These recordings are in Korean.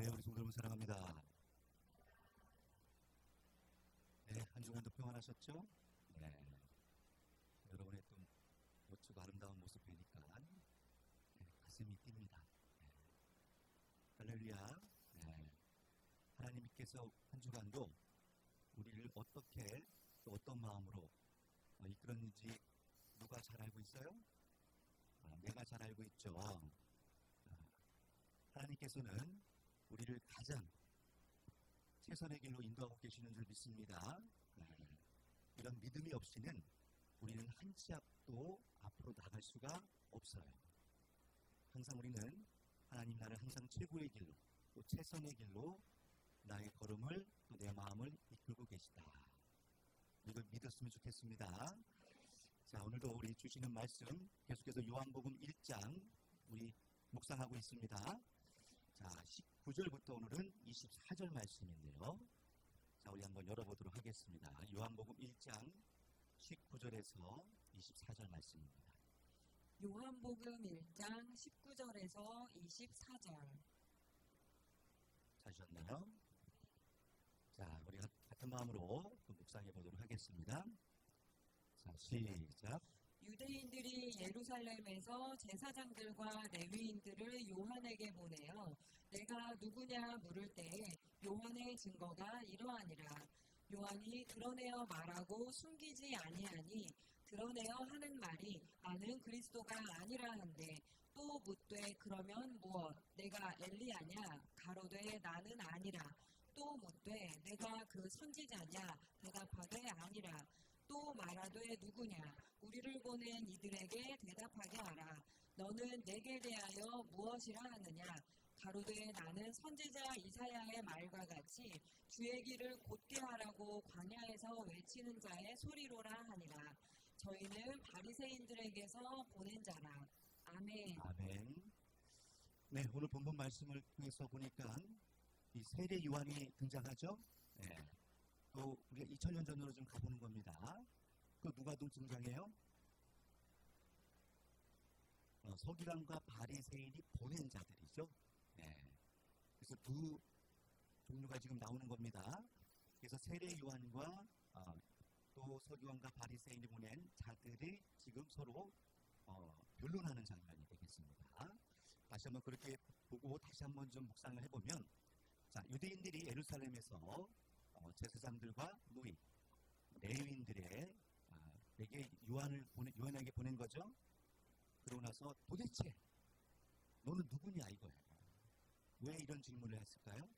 네, 우리 성도 여러분 사랑합니다. 네, 한 주간도 평안하셨죠? 네, 여러분의 또 멋지고 아름다운 모습 뵈니까 가슴이 뜁니다. 할렐루야. 네, 하나님께서 한 주간도 우리를 어떻게 또 어떤 마음으로 이끌었는지 누가 잘 알고 있어요? 내가 잘 알고 있죠. 하나님께서는 우리를 가장 최선의 길로 인도하고 계시는 줄 믿습니다. 이런 믿음이 없이는 우리는 한 치 앞도 앞으로 나갈 수가 없어요. 항상 우리는 하나님 나를 항상 최고의 길로 또 최선의 길로 나의 걸음을 또 내 마음을 이끌고 계시다. 이걸 믿었으면 좋겠습니다. 자, 오늘도 우리 주시는 말씀 계속해서 요한복음 1장 우리 묵상하고 있습니다. 자, 19절부터 오늘은 24절 말씀인데요. 자, 우리 한번 열어보도록 하겠습니다. 요한복음 1장 19절에서 24절 말씀입니다. 요한복음 1장 19절에서 24절. 찾으셨나요? 자, 우리 같은 마음으로 묵상해 보도록 하겠습니다. 자, 시작. 유대인들이 예루살렘에서 제사장들과 레위인들을 요한에게 보내어 내가 누구냐 물을 때 요한의 증거가 이러하니라. 요한이 드러내어 말하고 숨기지 아니하니 드러내어 하는 말이 나는 그리스도가 아니라 한데 또 묻되 그러면 무엇 내가 엘리야냐 가로되 나는 아니라 또 묻되 내가 그 선지자냐 대답하되 아니라 또 말하되 누구냐 우리를 보낸 이들에게 대답하게 하라. 너는 내게 대하여 무엇이라 하느냐 가로되 나는 선지자 이사야의 말과 같이 주의 길을 곧게 하라고 광야에서 외치는 자의 소리로라 하니라. 저희는 바리새인들에게서 보낸 자라. 아멘. 아멘. 네, 오늘 본문 말씀을 통해서 보니까 이 세례 요한이 등장하죠. 네. 또 우리가 2000년 전으로 좀 가보는 겁니다. 그 누가 또 등장해요? 서기관과 바리새인이 보낸 자들이죠. 네. 그래서 두 종류가 지금 나오는 겁니다. 그래서 세례 요한과 또 서기관과 바리새인이 보낸 자들이 지금 서로 변론하는 장면이 되겠습니다. 다시 한번 그렇게 보고 다시 한번 좀 묵상을 해보면, 자, 유대인들이 예루살렘에서 제사장들과 노이, 레위인들의 에게 요한에게 보낸 거죠. 그러고 나서 도대체 너는 누구냐 이거예요. 왜 이런 질문을 했을까요?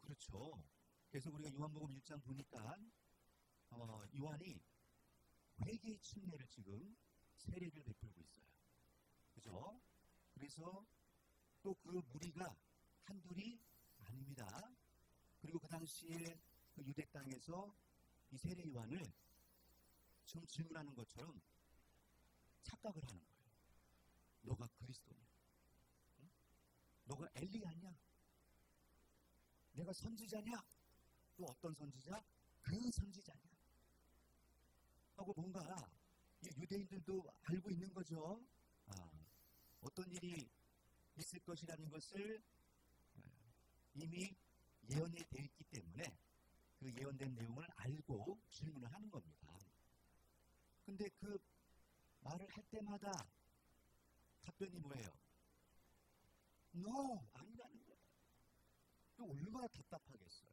그렇죠. 그래서 우리가 요한복음 1장 보니까 요한이 회개의 침례를 지금 세례를 베풀고 있어요. 그죠? 그래서 또 그 무리가 한둘이 아닙니다. 그리고 그 당시에 그 유대 땅에서 이 세례 요한을 지금 질문하는 것처럼 착각을 하는 거예요. 너가 그리스도냐? 응? 너가 엘리야냐? 내가 선지자냐? 또 어떤 선지자? 그 선지자냐? 하고 뭔가 유대인들도 알고 있는 거죠. 어떤 일이 있을 것이라는 것을 이미 예언이 되어 있기 때문에 그 예언된 내용을 알고 질문을 하는 겁니다. 근데 그 말을 할 때마다 답변이 뭐예요? No! 아니라는 거예요. 또 얼마나 답답하겠어요.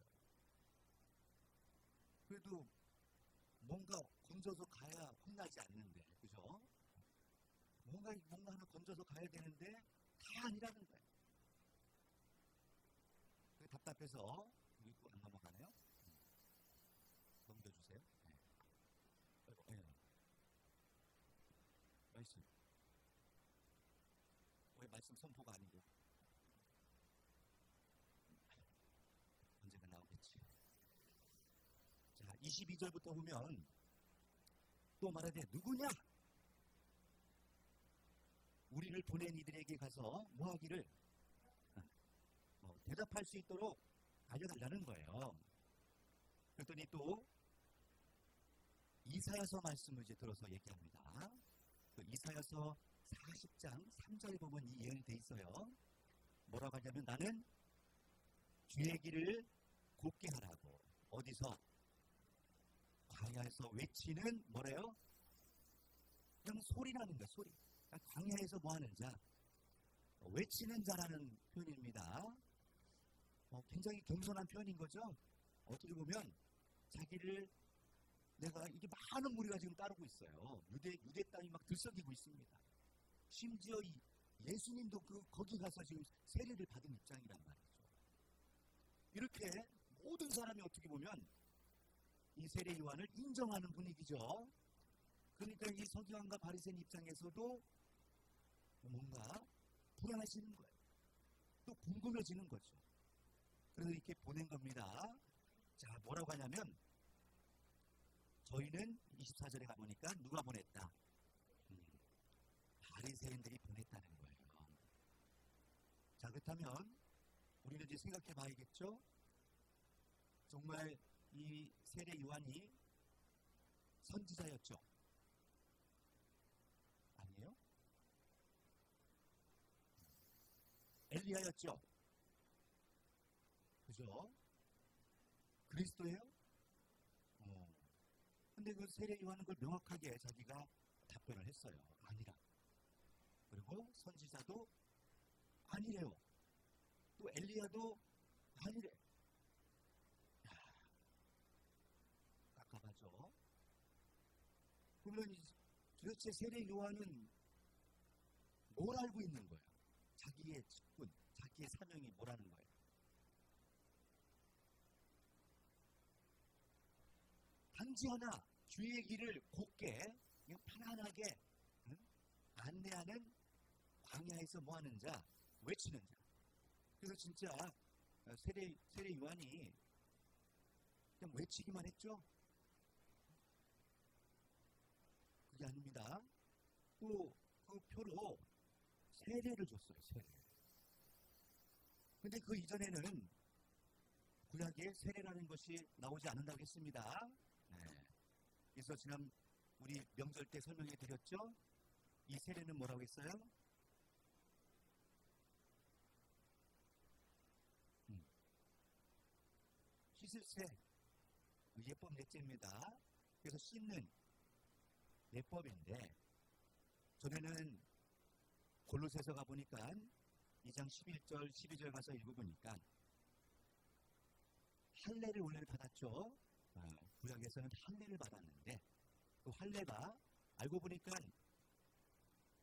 그래도 뭔가 건져서 가야 혼나지 않는데, 그죠? 뭔가 하나 건져서 가야 되는데 다 아니라는 거예요. 답답해서 우리 또 안 넘어가네요. 넘겨주세요. 네. 말씀. 왜 말씀 선포가 아니고 언젠가 나오겠지. 자, 22절부터 보면 또 말하되 누구냐? 우리를 보낸 이들에게 가서 뭐하기를 대답할 수 있도록 알려달라는 거예요. 그랬더니 또 이사야서 말씀을 이제 들어서 얘기합니다. 그 이사야서 40장 3절에 보면 이 예언이 돼 있어요. 뭐라고 하냐면 나는 주의 길을 곱게 하라고. 어디서? 광야에서 외치는 뭐래요? 그냥 소리라는 거야, 소리. 그러니까 광야에서 뭐 하는 자? 외치는 자라는 표현입니다. 굉장히 겸손한 표현인 거죠. 어떻게 보면 자기를 내가 이게 많은 무리가 지금 따르고 있어요. 유대 땅이 막 들썩이고 있습니다. 심지어 예수님도 거기 가서 지금 세례를 받은 입장이란 말이죠. 이렇게 모든 사람이 어떻게 보면 이 세례 요한을 인정하는 분위기죠. 그러니까 이 서기관과 바리새인 입장에서도 뭔가 불안해지는 거예요. 또 궁금해지는 거죠. 그래서 이렇게 보낸 겁니다. 자, 뭐라고 하냐면 저희는 24절에 가보니까 누가 보냈다? 바리새인들이 보냈다는 거예요. 자, 그렇다면 우리는 이제 생각해 봐야겠죠? 정말 이 세례 요한이 선지자였죠? 아니에요? 엘리야였죠? 그죠? 그리스도예요? 근데 그 세례 요한은 그걸 명확하게 자기가 답변을 했어요. 아니라. 그리고 선지자도 아니래요. 또 엘리야도 아니래. 깝깝하죠. 그러면 도대체 세례 요한은 뭘 알고 있는 거예요? 자기의 직분, 자기의 사명이 뭐라는 거예요? 단지 하나, 주의 길을 곱게, 그냥 편안하게 안내하는 광야에서 뭐 하는 자, 외치는 자. 그래서 진짜 세례 요한이 그냥 외치기만 했죠? 그게 아닙니다. 또 그 표로 세례를 줬어요, 세례. 근데 그 이전에는 구약에 세례라는 것이 나오지 않는다고 했습니다. 네. 그래서 지난 우리 명절 때 설명해 드렸죠? 이 세례는 뭐라고 했어요? 씻을 세, 예법 넷째입니다. 그래서 씻는 예법인데 전에는 골로새서 가보니까 2장 11절 12절 가서 읽어보니까 할례를 원래 받았죠. 구약에서는 할례를 받았는데 그 할례가 알고 보니까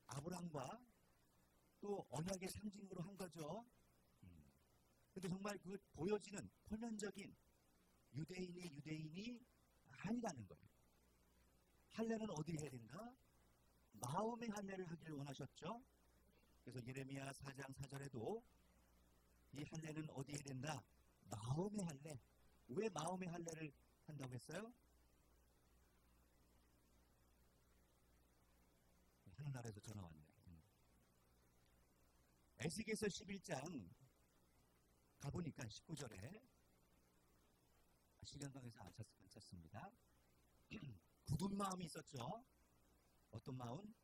아브라함과 또 언약의 상징으로 한 거죠. 근데 정말 그 보여지는 표면적인 유대인이 아니라는 거예요. 할례는 어디 해야 된다? 마음의 할례를 하기를 원하셨죠. 그래서 예레미야 4장 4절에도 이 할례는 어디 해야 된다? 마음의 할례. 왜 마음의 할례를 한다고 했어요? 하늘나라에서 전화 왔네요. 에스겔서 11장 가보니까 19절에 시간강에서 안 찾습니다. 굳은 마음이 있었죠. 어떤 마음?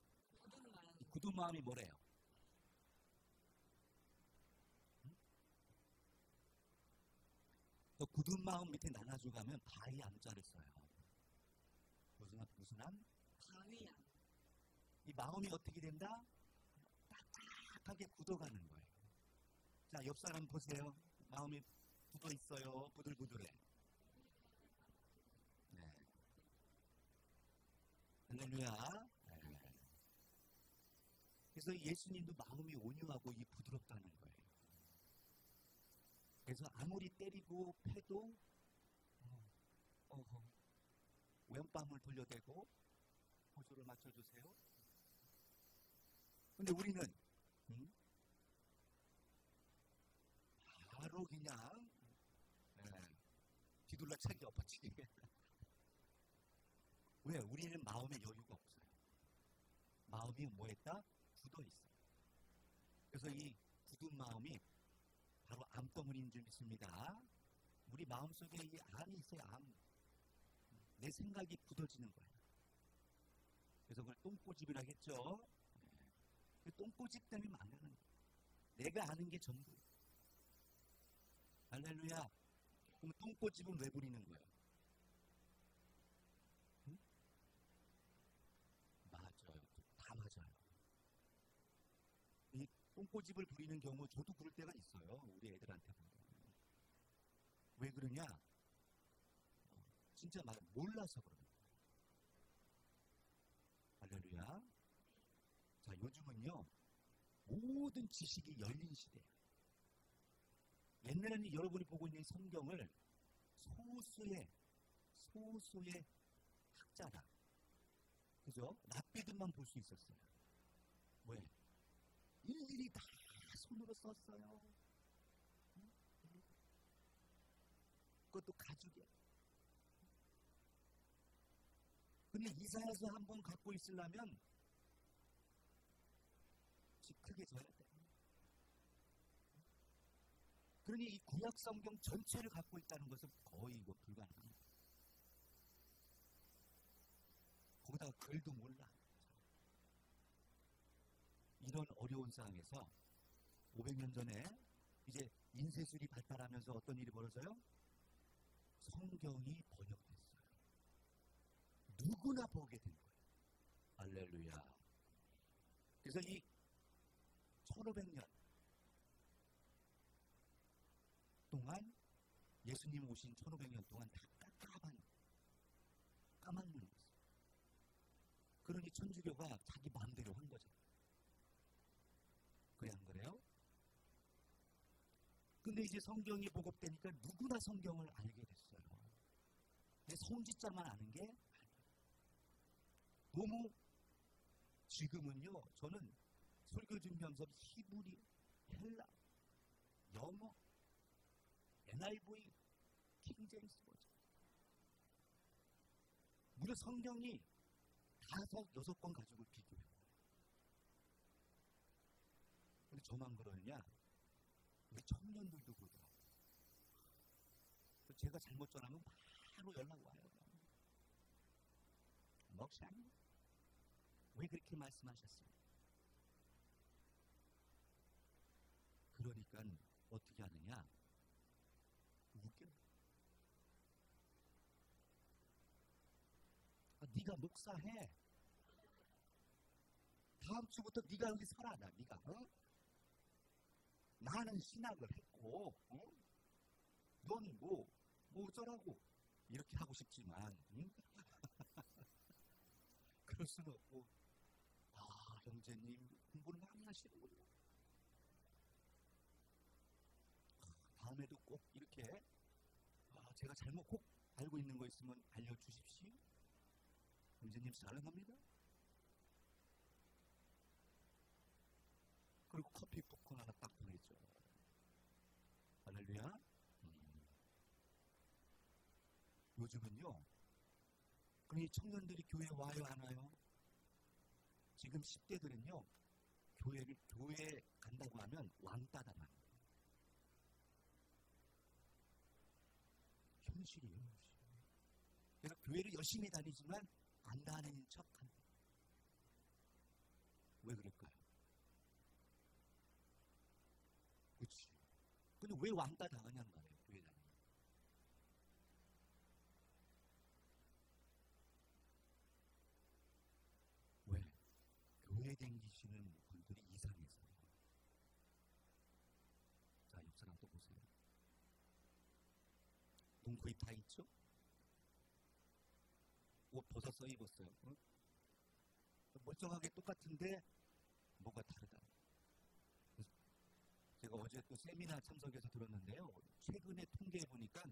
굳은 마음이 뭐래요? 그 굳은 마음 밑에 나눠줘 가면 바위 암자를 써요. 무슨 암? 바위암. 이 마음이 어떻게 된다? 딱딱하게 굳어가는 거예요. 자, 옆 사람 보세요. 마음이 굳어 있어요. 부들부들해. 네. 할렐루야. 네. 그래서 예수님도 마음이 온유하고 이 부드럽다는 거예요. 그래서 아무리 때리고 패도 왼뺨을 돌려대고 호소를 맞춰주세요. 근데 우리는 바로 그냥 뒤돌려 차기 엎어치기. 왜? 우리는 마음에 여유가 없어요. 마음이 뭐했다? 굳어 있어요. 그래서 이 굳은 마음이 바로 암덩어리인 줄 믿습니다. 우리 마음속에 이 암이 있어요. 암. 내 생각이 굳어지는 거예요. 그래서 그걸 똥꼬집이라 했죠. 그 똥꼬집 때문에 망하는 거예요. 내가 아는 게 전부. 할렐루야. 그럼 똥꼬집은 왜 부리는 거예요? 응? 맞아요. 다 맞아요. 이 똥꼬집을 부리는 경우 저도 그럴 때가 있어요. 우리 애들한테 보면. 왜 그러냐? 진짜 말 몰라서 그러는 거예요. 할렐루야. 자, 요즘은요. 모든 지식이 열린 시대예요. 옛날에는 여러분이 보고 있는 성경을 소수의 학자다. 그죠? 랍비들만 볼 수 있었어요. 왜? 일일이 다 손으로 썼어요. 그것도 가죽이야. 근데 이사야서 한 번 갖고 있으려면 크게 져야 돼. 그러니 이 구약 성경 전체를 갖고 있다는 것은 거의 이거 불가능합니다. 거기다가 글도 몰라. 이런 어려운 상황에서 500년 전에 이제 인쇄술이 발달하면서 어떤 일이 벌어져요? 성경이 번역됐어요. 누구나 보게 된 거예요. 할렐루야. 그래서 이 1500년 동안 예수님 오신 1500년 동안 다 까만 눈이었어요. 그러니 천주교가 자기 마음대로 한 거죠. 그래 안 그래요? 근데 이제 성경이 보급되니까 누구나 성경을 알게 됐어요. 근데 성지자만 아는 게 아니에요. 너무 지금은요, 저는 설교 준비하면서 히브리, 헬라, 영어, NIV, 킹제임스 버전. 무려 성경이 5, 6권 가지고 비교해요. 근데 저만 그러느냐? 우리 청년들도 그러더라고요. 제가 잘못 전하면 바로 연락 와요. 목사님, 왜 그렇게 말씀하셨어요? 그러니까 어떻게 하느냐? 웃겨. 네가 목사해. 다음 주부터 네가 여기 서라. 네가. 나는 신학을 했고, 넌 뭐 어쩌라고 이렇게 하고 싶지만, 그럴 수는 없고, 형제님 공부를 많이 하시는군요. 다음에도 꼭 이렇게 제가 잘못 꼭 알고 있는 거 있으면 알려주십시오. 형제님 사랑합니다. 그리고 커피 쿠폰 하나 딱 보내죠. 할렐루야. 요즘은요, 그러니 청년들이 교회 와요, 안 와요? 지금 10대들은요, 교회 간다고 하면 왕따다 말이에요. 현실이에요. 그래서 교회를 열심히 다니지만 안 다니는 척한다. 왜 그럴까요? 그렇지. 근데 왜 왕따 당하냐는 말이에요. 교회 다니면. 왜? 교회 댕기시는 분들이 이상해서요. 자, 옆 사람 또 보세요. 눈, 코, 입 다 있죠? 옷 벗어서 입었어요. 멀쩡하게 똑같은데 뭐가 다르다. 제가 어제 또 세미나 참석해서 들었는데요. 최근에 통계해 보니까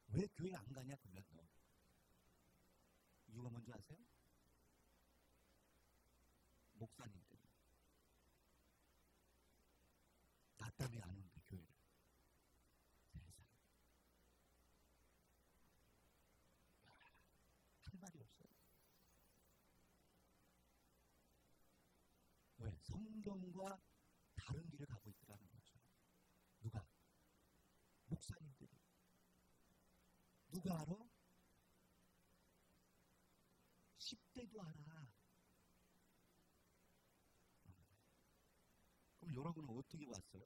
왜 교회 안 가냐 그러면 이유가 뭔지 아세요? 목사님 때문에. 나 때문에 안 오는데 교회를. 세상에. 할 말이 없어요. 왜? 성경과 다른 길을 가고 있더라는 거죠. 누가? 목사님들이. 누가 알아? 10대도 알아. 여러분은 어떻게 왔어요?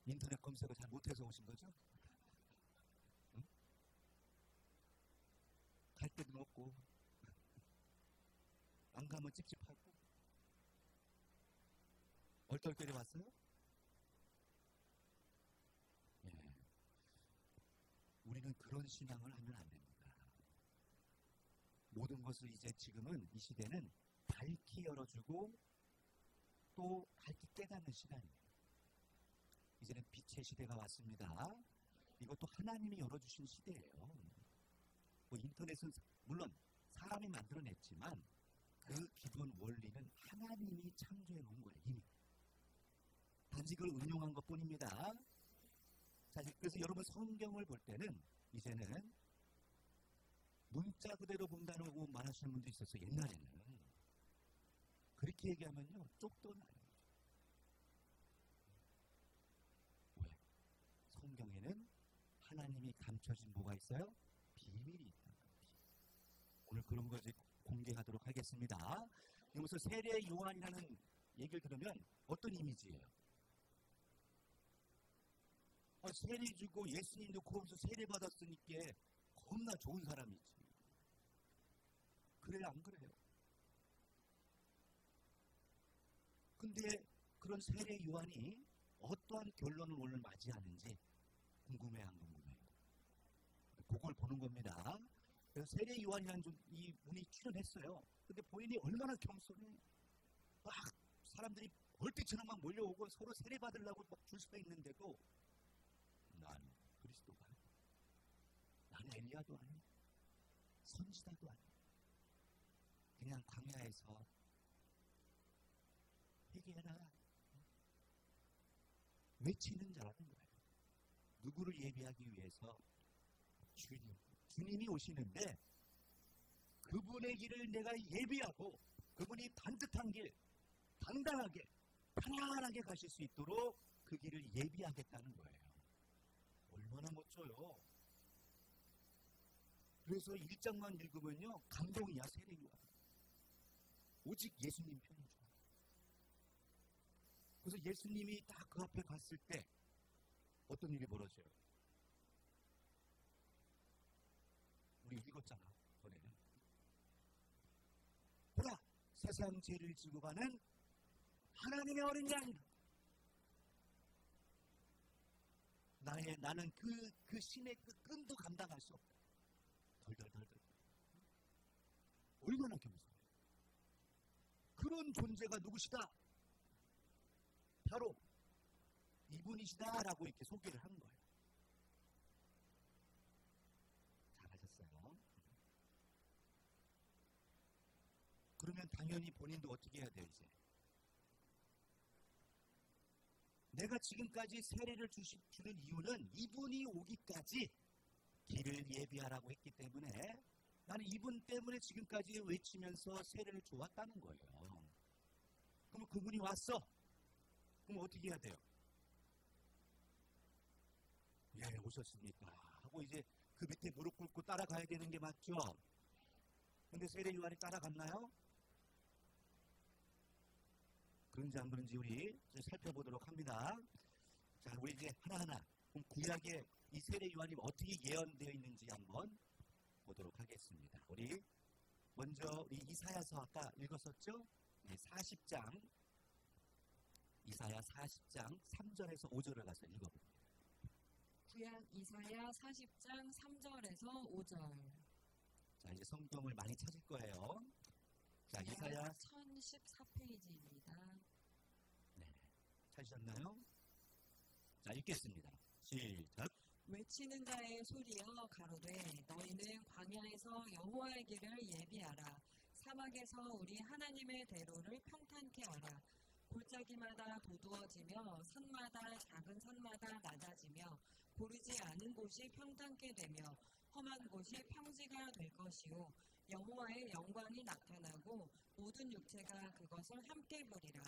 인터넷 검색을 잘 못해서 오신 거죠? 응? 갈 데도 없고 안 가면 찝찝하고 얼떨결에 왔어요? 예. 우리는 그런 신앙을 하면 안 됩니다. 모든 것을 이제 지금은 이 시대는 밝히 열어주고 또 밝히 깨닫는 시간이에요. 이제는 빛의 시대가 왔습니다. 이것도 하나님이 열어주신 시대예요. 뭐 인터넷은 물론 사람이 만들어냈지만 그 기본 원리는 하나님이 창조해 놓은 거예요. 이미. 단지 그걸 응용한 것뿐입니다. 자, 그래서 여러분 성경을 볼 때는 이제는 문자 그대로 본다고 말하시는 분도 있었어요. 옛날에는. 그렇게 얘기하면요. 쪽도 나요. 왜? 성경에는 하나님이 감춰진 뭐가 있어요? 비밀이 있다. 오늘 그런 거 이제 공개하도록 하겠습니다. 여기서 세례 요한이라는 얘기를 들으면 어떤 이미지예요? 세례 주고 예수님도 거기서 세례 받았으니까 겁나 좋은 사람이지. 그래요, 안 그래요? 근데 그런 세례 요한이 어떠한 결론을 오늘 맞이하는지 궁금해 안 궁금해요? 그걸 보는 겁니다. 그래서 세례 요한이라는 이 분이 출연했어요. 근데 본인이 얼마나 겸손해. 막 사람들이 벌떼처럼 막 몰려오고 서로 세례 받으려고 막 줄 서 있는데도 난 그리스도가 아니야. 난 엘리야도 아니야. 선지자도 아니야. 그냥 광야에서 회개해라. 외치는 자라는 거예요. 누구를 예비하기 위해서? 주님이 오시는데 그분의 길을 내가 예비하고 그분이 반듯한 길, 당당하게, 편안하게 가실 수 있도록 그 길을 예비하겠다는 거예요. 얼마나 멋져요. 그래서 1장만 읽으면요. 감동이야, 세례요한. 오직 예수님 편이죠. 그래서 예수님이 딱 그 앞에 갔을 때 어떤 일이 벌어져요? 우리 읽었잖아, 전에는. 보라, 세상 죄를 지고 가는 하나님의 어린 양. 나는 그 신의 그 끈도 감당할 수 없다. 덜덜덜덜. 얼마나 겸손해. 그런 존재가 누구시다? 바로 이분이시다라고 이렇게 소개를 한 거예요. 잘하셨어요. 그러면 당연히 본인도 어떻게 해야 돼요, 이제? 내가 지금까지 세례를 주는 이유는 이분이 오기까지 길을 예비하라고 했기 때문에 나는 이분 때문에 지금까지 외치면서 세례를 줘왔다는 거예요. 그럼 그분이 왔어. 그럼 어떻게 해야 돼요? 예, 오셨습니까? 하고 이제 그 밑에 무릎 꿇고 따라가야 되는 게 맞죠? 근데 세례 요한이 따라갔나요? 그런지 안 그런지 우리 살펴보도록 합니다. 자, 우리 이제 하나하나 그럼 구약에 이 세례 요한이 어떻게 예언되어 있는지 한번 보도록 하겠습니다. 우리 먼저 이 이사야서 아까 읽었었죠? 네, 40장 이사야 40장 3절에서 5절을 가서 읽어봅니다. 구약 이사야 40장 3절에서 5절. 자, 이제 성경을 많이 찾을 거예요. 자, 이사야 1014페이지입니다. 네, 찾으셨나요? 자, 읽겠습니다. 시작. 외치는 자의 소리여 가로되 너희는 광야에서 여호와의 길을 예비하라. 사막에서 우리 하나님의 대로를 평탄케 하라. 골짜기마다 도두어지며 산마다 작은 산마다 낮아지며 고르지 않은 곳이 평탄케 되며 험한 곳이 평지가 될 것이요 여호와의 영광이 나타나고 모든 육체가 그것을 함께 보리라.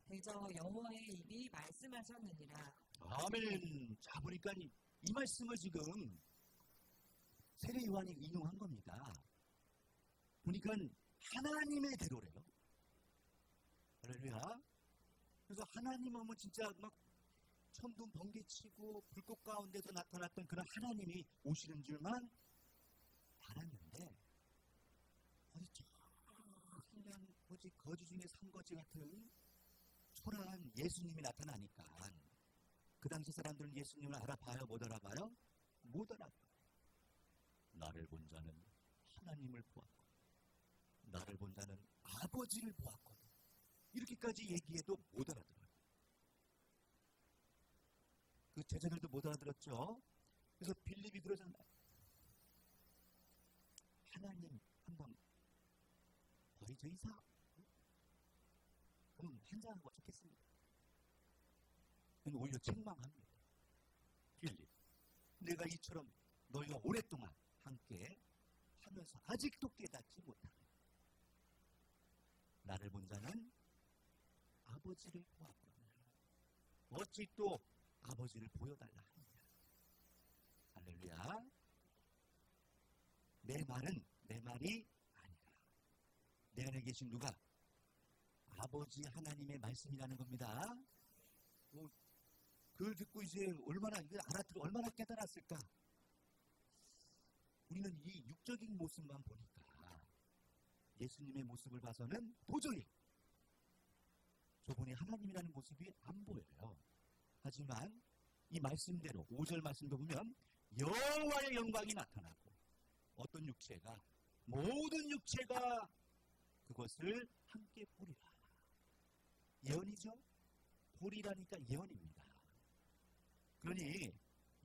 대저 여호와의 입이 말씀하셨느니라. 아멘. 자, 보니까 이 말씀을 지금 세례 요한이 인용한 겁니다. 보니까 하나님의 대로래요. 할렐루야. 그래서 하나님 오면 진짜 막 천둥 번개치고 불꽃 가운데서 나타났던 그런 하나님이 오시는 줄만 알았는데 어디 저 그냥 뭐지 거지 중에 산거지 같은 초라한 예수님이 나타나니까 그 당시 사람들은 예수님을 알아봐요? 못 알아봐요? 못 알아봐요. 나를 본 자는 하나님을 보았고 나를 본 자는 아버지를 보았거든. 이렇게까지 얘기해도 못 알아들어요. 그 제자들도 못 알아들었죠. 그래서 빌립이 그러잖아요. 하나님 한번 버리죠 이사. 그럼 환장하고 좋겠습니다. 오히려 책망합니다. 빌립, 내가 이처럼 너희가 오랫동안 함께 하면서 아직도 깨닫지 못하고 나를 본 자는 아버지를 보았거든요. 어찌 또 아버지를 보여달라 합니다. 할렐루야. 내 말은 내 말이 아니라 내 안에 계신 누가? 아버지 하나님의 말씀이라는 겁니다. 그걸 듣고 이제 얼마나 알아듣고 얼마나 깨달았을까? 우리는 이 육적인 모습만 보니까 예수님의 모습을 봐서는 도저히 저분이 하나님이라는 모습이 안 보여요. 하지만 이 말씀대로 5절 말씀도 보면 여호와의 영광이 나타나고 어떤 육체가 모든 육체가 그것을 함께 보리라. 예언이죠. 보리라니까 예언입니다. 그러니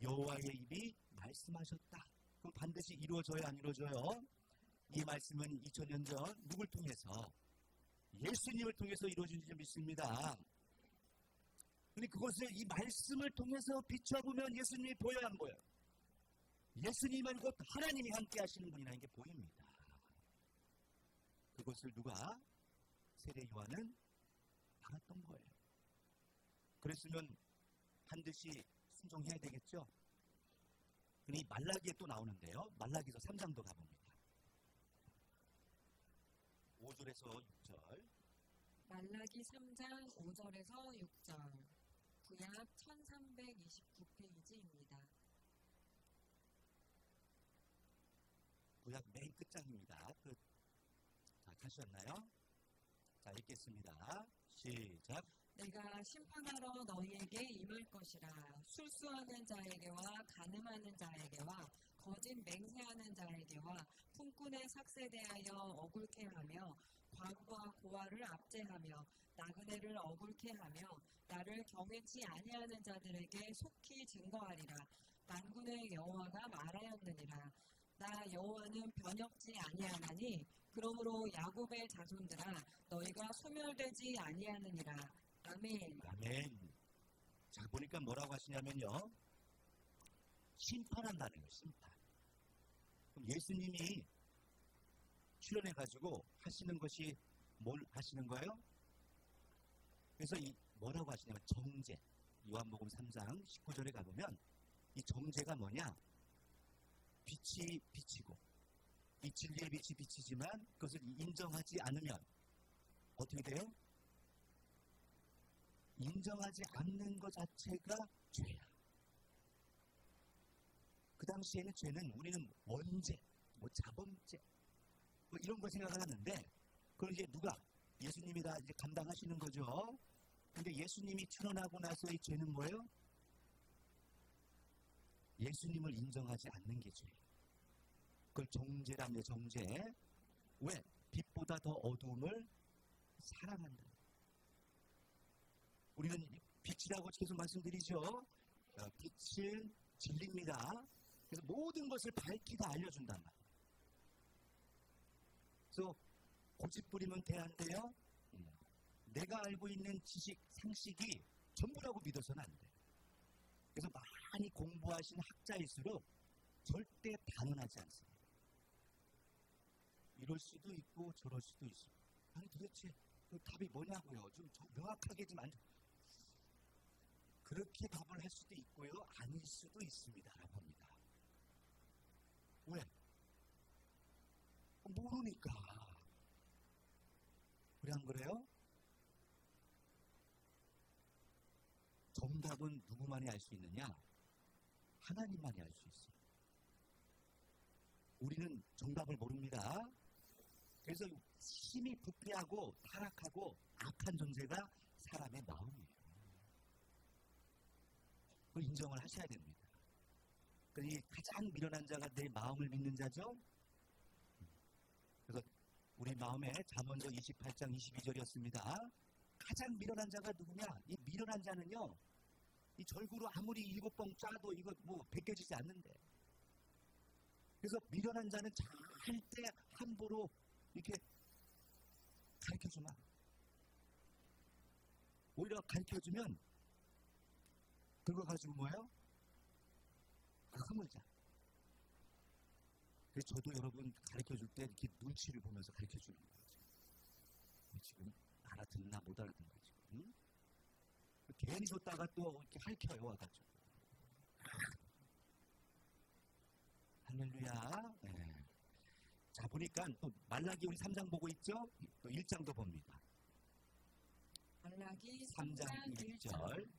여호와의 입이 말씀하셨다. 그럼 반드시 이루어져요, 안 이루어져요? 이 말씀은 2000년 전 누굴 통해서? 예수님을 통해서 이루어진 줄 믿습니다. 근데 그것을 이 말씀을 통해서 비춰보면 예수님이 보여요, 안 보여요? 예수님은 곧 하나님이 함께 하시는 분이라는 게 보입니다. 그것을 누가? 세례 요한은 알았던 거예요. 그랬으면 반드시 순종해야 되겠죠? 그러니 말라기에 또 나오는데요. 말라기서 3장도 가봅니다. 5절에서 6절. 말라기 3장 5절에서 6절. 구약 1329페이지입니다. 구약 맨 끝장입니다. 자, 가셨나요? 자, 읽겠습니다. 시작. 내가 심판하러 너희에게 임할 것이라. 술수하는 자에게와 간음하는 자에게와 거짓 맹세하는 자에게와 품꾼의 삭세 대하여 억울케 하며 과부와 고아를 압제하며 나그네를 억울케 하며 나를 경외치 아니하는 자들에게 속히 증거하리라. 만군의 여호와가 말하였느니라. 나 여호와는 변혁지 아니하나니 그러므로 야곱의 자손들아 너희가 소멸되지 아니하느니라. 아멘. 아멘. 자, 보니까 뭐라고 하시냐면요. 심판한다는 거예요, 심판. 그럼 예수님이 출연해가지고 하시는 것이 뭘 하시는 거예요? 그래서 뭐라고 하시냐면 정죄. 요한복음 3장 19절에 가보면 이 정죄가 뭐냐? 빛이 비치고 이 진리의 빛이 비치지만 그것을 인정하지 않으면 어떻게 돼요? 인정하지 않는 것 자체가 죄야. 그 당시에는 죄는 우리는 원죄, 자범죄 이런 거 생각을 하는데 그걸 이제 누가? 예수님이 다 이제 감당하시는 거죠. 근데 예수님이 출현하고 나서 이 죄는 뭐예요? 예수님을 인정하지 않는 게 죄예요. 그걸 정죄라며 정죄. 왜? 빛보다 더 어두움을 사랑한다. 우리는 빛이라고 계속 말씀드리죠. 빛은 진리입니다. 그래서 모든 것을 밝히다 알려준단 말이에요. 그래서 고집 부리면 돼, 안 돼요? 내가 알고 있는 지식, 상식이 전부라고 믿어서는 안 돼요. 그래서 많이 공부하신 학자일수록 절대 단언하지 않습니다. 이럴 수도 있고 저럴 수도 있습니다. 아니 도대체 그 답이 뭐냐고요. 좀 명확하게 좀 그렇게 답을 할 수도 있고요. 아닐 수도 있습니다. 라고 합니다. 왜? 모르니까. 그래 안 그래요? 정답은 누구만이 알 수 있느냐? 하나님만이 알 수 있어요. 우리는 정답을 모릅니다. 그래서 심히 부패하고 타락하고 악한 존재가 사람의 마음이에요. 그걸 인정을 하셔야 됩니다. 그러니 가장 미련한 자가 내 마음을 믿는 자죠. 그래서 우리 마음에 잠언서 28장 22절이었습니다. 가장 미련한 자가 누구냐? 이 미련한 자는요, 이 절구로 아무리 7번 짜도 이거 뭐 벗겨지지 않는데. 그래서 미련한 자는 절대 함부로 이렇게 가르쳐주면, 오히려 가르쳐주면 그거 가지고 뭐예요? 흐물자. 그래서 저도 여러분 가르쳐줄 때 이렇게 눈치를 보면서 가르쳐주는 거예요. 지금 알아듣나 못 알아듣나 지금. 응? 괜히 줬다가 또 이렇게 핥혀요 와가지고. 할렐루야. 네. 자, 보니까 또 말라기 우리 3장 보고 있죠? 또 1장도 봅니다. 말라기 3장 3장 1절.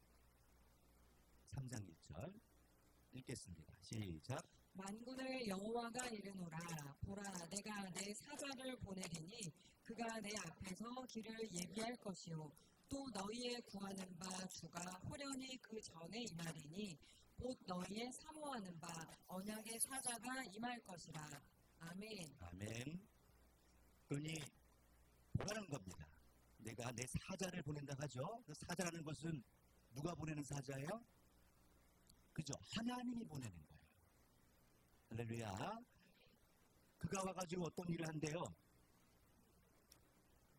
3장 1절 읽겠습니다. 시작. 만군의 여호와가 이르노라. 보라, 내가 내 사자를 보내리니 그가 내 앞에서 길을 예비할 것이요, 또 너희의 구하는 바 주가 호련히 그 전에 임하리니 곧 너희의 사모하는 바 언약의 사자가 임할 것이라. 아멘. 아멘. 그러니 보라는 겁니다. 내가 내 사자를 보낸다 하죠. 그 사자라는 것은 누가 보내는 사자예요? 그죠? 하나님이 보내는 거예요. 할렐루야. 그가 와가지고 어떤 일을 한대요?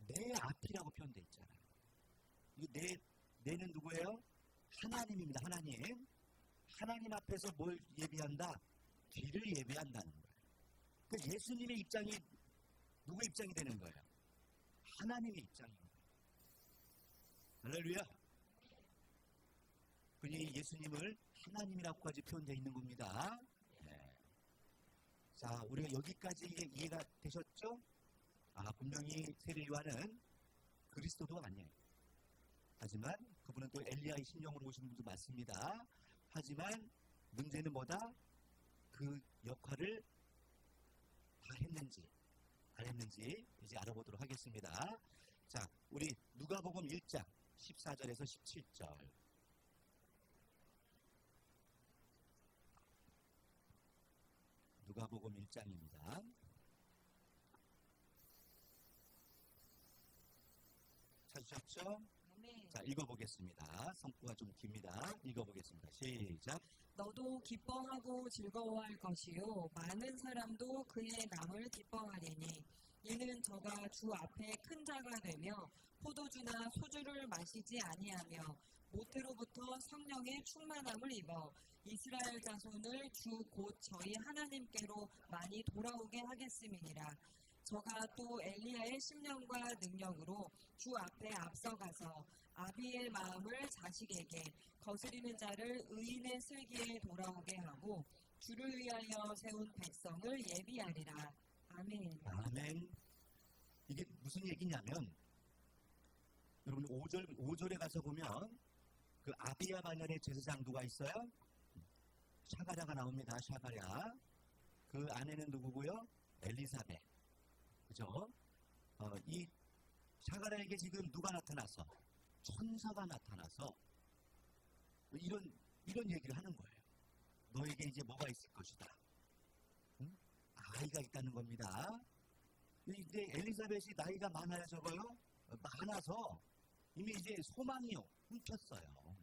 내 앞이라고 표현되어 있잖아요. 이게 내는 누구예요? 하나님입니다. 하나님. 하나님 앞에서 뭘 예비한다? 길을 예비한다는 거예요. 그 예수님의 입장이 누구의 입장이 되는 거예요? 하나님의 입장입니다. 할렐루야. 그니 예수님을 하나님이라고까지 표현되어 있는 겁니다. 네. 자, 우리가 여기까지 이해가 되셨죠? 분명히 세례요한은 그리스도도 아니에요. 하지만 그분은 또 엘리야의 신령으로 오신 분도 맞습니다. 하지만 문제는 뭐다? 그 역할을 다 했는지 안 했는지 이제 알아보도록 하겠습니다. 자, 우리 누가복음 1장 14절에서 17절. 누가복음 1장입니다. 찾으셨죠? 아멘. 자, 읽어보겠습니다. 성구가 좀 깁니다. 읽어보겠습니다. 시작. 너도 기뻐하고 즐거워할 것이요, 많은 사람도 그의 남을 기뻐하리니 이는 저가 주 앞에 큰 자가 되며 포도주나 소주를 마시지 아니하며 모태로부터 성령의 충만함을 입어 이스라엘 자손을 주 곧 저희 하나님께로 많이 돌아오게 하겠음이니라. 저가 또 엘리야의 심령과 능력으로 주 앞에 앞서가서 아비의 마음을 자식에게, 거스리는 자를 의인의 슬기에 돌아오게 하고 주를 위하여 세운 백성을 예비하리라. 아멘. 아멘. 이게 무슨 얘기냐면, 여러분 5절에 가서 보면 그 아비야 마녀의 제사장 누가 있어요? 샤가랴가 나옵니다. 샤가랴. 그 아내는 누구고요? 엘리사벳. 그죠? 이 샤가랴에게 지금 누가 나타나서, 천사가 나타나서 이런 얘기를 하는 거예요. 너에게 이제 뭐가 있을 것이다. 응? 아이가 있다는 겁니다. 이제 엘리사벳이 나이가 많아야 적어요? 많아서 이미 이제 소망이 훔쳤어요.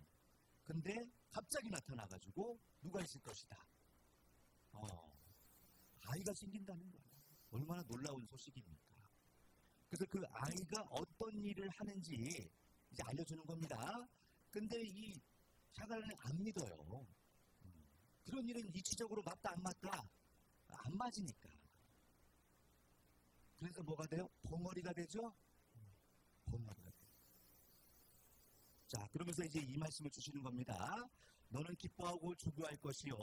근데 갑자기 나타나가지고 누가 있을 것이다. 아이가 생긴다는 거예요. 얼마나 놀라운 소식입니까? 그래서 그 아이가 어떤 일을 하는지 이제 알려주는 겁니다. 근데 이 샤갈라는 안 믿어요. 그런 일은 이치적으로 맞다 안 맞다? 안 맞으니까. 그래서 뭐가 돼요? 벙어리가 되죠? 벙어리가 돼요. 자, 그러면서 이제 이 말씀을 주시는 겁니다. 너는 기뻐하고 주교할 것이요,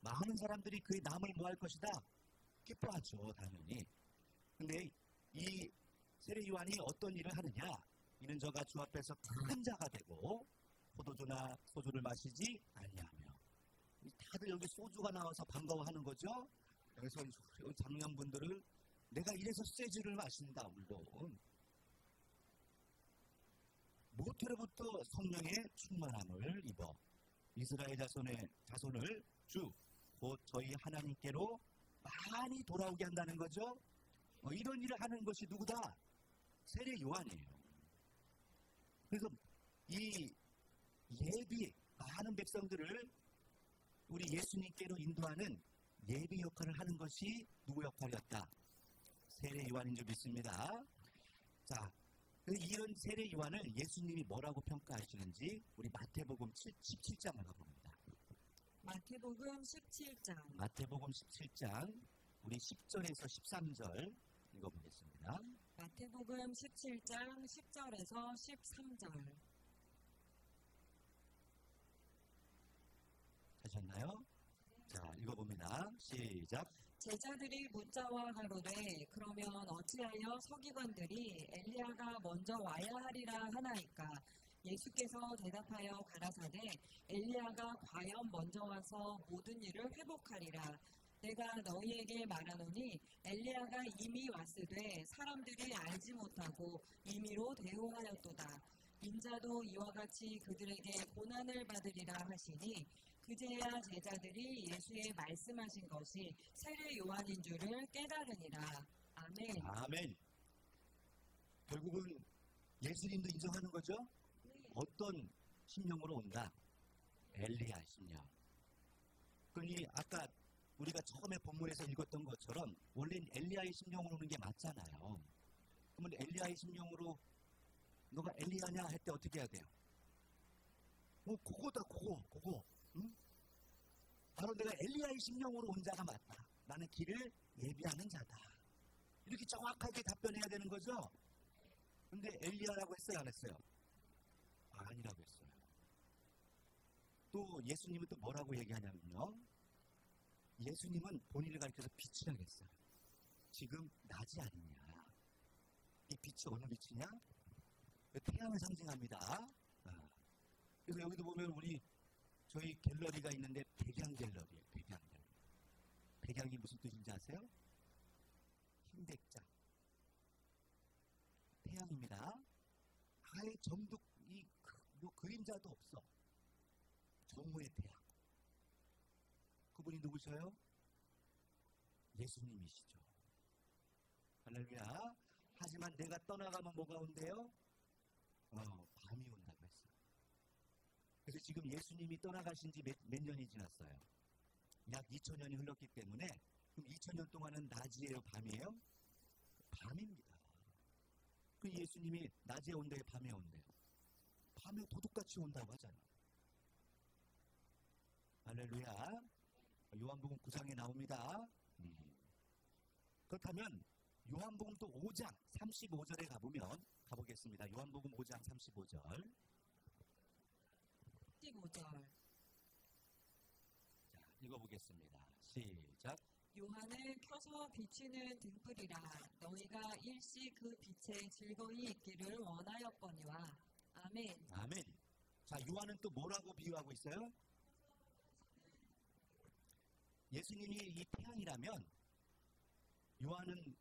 많은 사람들이 그의 남을 뭐 할 것이다? 기뻐하죠, 당연히. 근데 이 세례 요한이 어떤 일을 하느냐? 이는 저가 주 앞에서 큰 자가 되고 포도주나 소주를 마시지 아니하며. 다들 여기 소주가 나와서 반가워하는 거죠. 그래서 장년분들을 내가 이래서 세주를 마신다 물론 모태로부터 성령의 충만함을 입어 이스라엘 자손을 주 곧 저희 하나님께로 많이 돌아오게 한다는 거죠. 이런 일을 하는 것이 누구다? 세례 요한이에요. 그래서 이 예비 많은 백성들을 우리 예수님께로 인도하는 예비 역할을 하는 것이 누구 역할이었다? 세례 요한인 줄 믿습니다. 자, 이런 세례 요한을 예수님이 뭐라고 평가하시는지 우리 마태복음 17장을 가봅니다. 마태복음 17장. 마태복음 17장 우리 10절에서 13절 읽어보겠습니다. 마태복음 17장 10절에서 13절. 하셨나요? 자, 읽어봅니다. 시작. 제자들이 묻자와 가로되 그러면 어찌하여 서기관들이 엘리야가 먼저 와야 하리라 하나이까? 예수께서 대답하여 가라사대 엘리야가 과연 먼저 와서 모든 일을 회복하리라. 내가 너희에게 말하노니 엘리야가 이미 왔으되 사람들이 알지 못하고 임의로 대우하였도다. 인자도 이와 같이 그들에게 고난을 받으리라 하시니 그제야 제자들이 예수의 말씀하신 것이 세례 요한인 줄을 깨달으니라. 아멘. 아멘. 결국은 예수님도 인정하는 거죠? 어떤 심령으로 온다? 엘리야 심령. 그러니 아까 우리가 처음에 본문에서 읽었던 것처럼 원래는 엘리야의 심령으로 오는 게 맞잖아요. 그러면 엘리야의 심령으로 너가 엘리야냐 할 때 어떻게 해야 돼요? 그거다 그거. 응? 바로 내가 엘리야의 심령으로 온 자가 맞다. 나는 길을 예비하는 자다. 이렇게 정확하게 답변해야 되는 거죠. 근데 엘리야라고 했어요, 안 했어요? 아니라고 했어요. 또 예수님은 또 뭐라고 얘기하냐면요. 예수님은 본인을 가리켜서 빛이라고 했어요. 지금 낮이 아니냐. 이 빛이 어느 빛이냐? 태양을 상징합니다. 그래서 여기도 보면 저희 갤러리가 있는데 백양 갤러리예요. 백양 갤러리. 백양이 무슨 뜻인지 아세요? 흰백자. 태양입니다. 아예 점도 그림자도 없어. 정오의 태양. 그분이 누구셔요? 예수님이시죠. 할렐루야. 하지만 내가 떠나가면 뭐가 온대요? 밤이 온다고 했어요. 그래서 지금 예수님이 떠나가신 지 몇 년이 지났어요? 약 2000년이 흘렀기 때문에 그럼 2000년 동안은 낮이에요? 밤이에요? 밤입니다. 그 예수님이 낮에 온대요? 밤에 온대요? 밤에 도둑같이 온다고 하잖아요. 할렐루야. 요한복음 9장에 나옵니다. 그렇다면 요한복음 또 5장 35절에 가보겠습니다. 요한복음 5장 35절. 15절. 자, 읽어보겠습니다. 시작. 요한을 켜서 비추는 등불이라. 너희가 일시 그 빛에 즐거이 있기를 원하였거니와. 아멘. 아멘. 자, 요한은 또 뭐라고 비유하고 있어요? 예수님이 이 태양이라면 요한은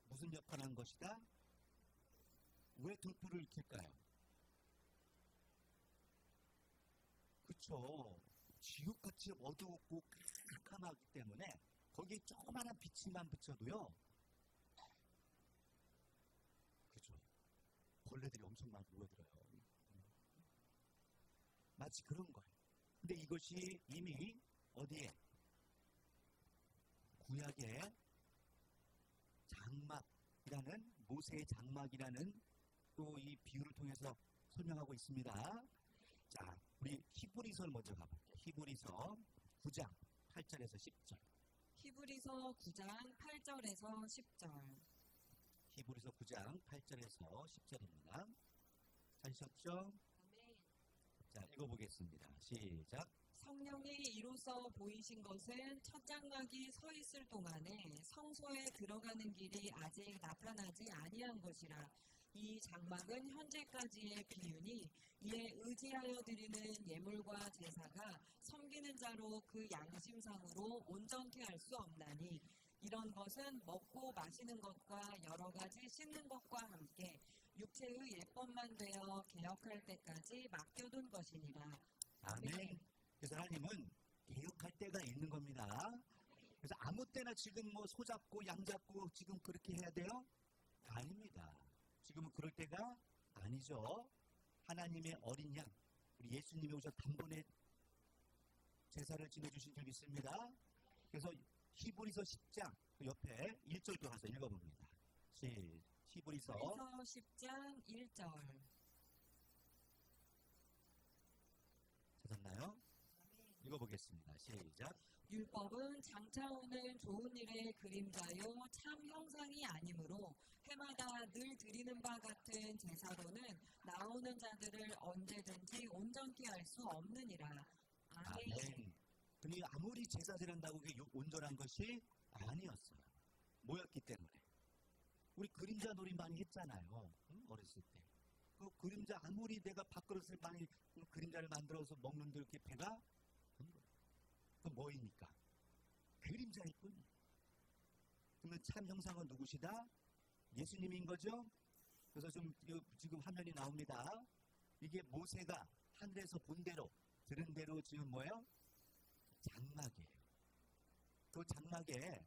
무슨 역할을 한 것이다? 왜 등불을 켤까요? 그쵸. 지옥같이 어두웠고 깜깜하기 때문에 거기에 조그마한 빛만 붙여도요. 그죠. 벌레들이 엄청 많이 모여들어요. 마치 그런 거예요. 근데 이것이 이미 어디에? 구약의 장막이라는 모세의 장막이라는 또 이 비유를 통해서 설명하고 있습니다. 자, 우리 히브리서를 먼저 가볼게요. 히브리서 9장 8절에서 10절. 히브리서 9장 8절에서 10절. 히브리서 9장 8절에서 10절입니다. 찾으셨죠? 아멘. 자, 읽어보겠습니다. 시작. 성령이 이로써 보이신 것은 첫 장막이 서 있을 동안에 성소에 들어가는 길이 아직 나타나지 아니한 것이라. 이 장막은 현재까지의 비유니 이에 의지하여 드리는 예물과 제사가 섬기는 자로 그 양심상으로 온전케 할 수 없나니 이런 것은 먹고 마시는 것과 여러 가지 씻는 것과 함께 육체의 예법만 되어 개혁할 때까지 맡겨둔 것이니라. 아멘. 그래서 하나님은 개혁할 때가 있는 겁니다. 그래서 아무 때나 지금 뭐 소잡고 양잡고 지금 그렇게 해야 돼요? 아닙니다. 지금은 그럴 때가 아니죠. 하나님의 어린 양, 우리 예수님이 오셔 단번에 제사를 지내주신 줄 믿습니다. 그래서 히브리서 10장 그 옆에 1절도 가서 읽어봅니다. 히브리서 10장 1절. 찾았나요? 읽어보겠습니다. 시작. 율법은 장차 오는 좋은 일의 그림자요 참 형상이 아니므로 해마다 늘 드리는 바 같은 제사로는 나오는 자들을 언제든지 온전케 할 수 없느니라. 아멘. 아멘. 근데 아무리 제사 드린다고 그게 온전한 것이 아니었어요. 뭐였기 때문에. 우리 그림자 놀이 많이 했잖아요. 응? 어렸을 때. 그 그림자 아무리 내가 밥그릇을 많이 그림자를 만들어서 먹는데 이렇게 배가 그 뭐입니까? 그림자일 뿐. 그러면 참 형상은 누구시다? 예수님인 거죠? 그래서 지금 화면이 나옵니다. 이게 모세가 하늘에서 본 대로 들은 대로 지금 뭐예요? 장막이에요. 그 장막에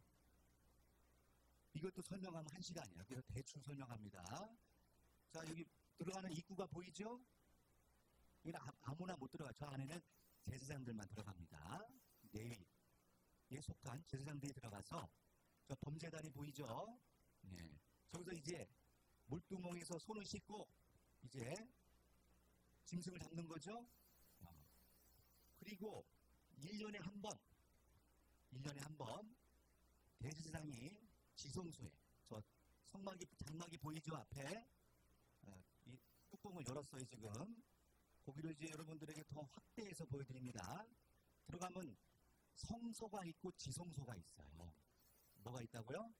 이것도 설명하면 1시간이에요. 그래서 대충 설명합니다. 자, 여기 들어가는 입구가 보이죠? 여기는 아무나 못 들어가요. 저 안에는 제사장들만 들어갑니다. 레위에 속한 제사장들이 들어가서 저 범제단이 보이죠? 네. 저기서 이제 물두멍에서 손을 씻고 이제 짐승을 잡는 거죠. 그리고 1년에 한 번 대제사장이 지성소에 저 장막이 보이죠? 앞에 이 뚜껑을 열었어요. 지금 거기를 이제 여러분들에게 더 확대해서 보여드립니다. 들어가면 성소가 있고 지성소가 있어요. 뭐가 있다고요?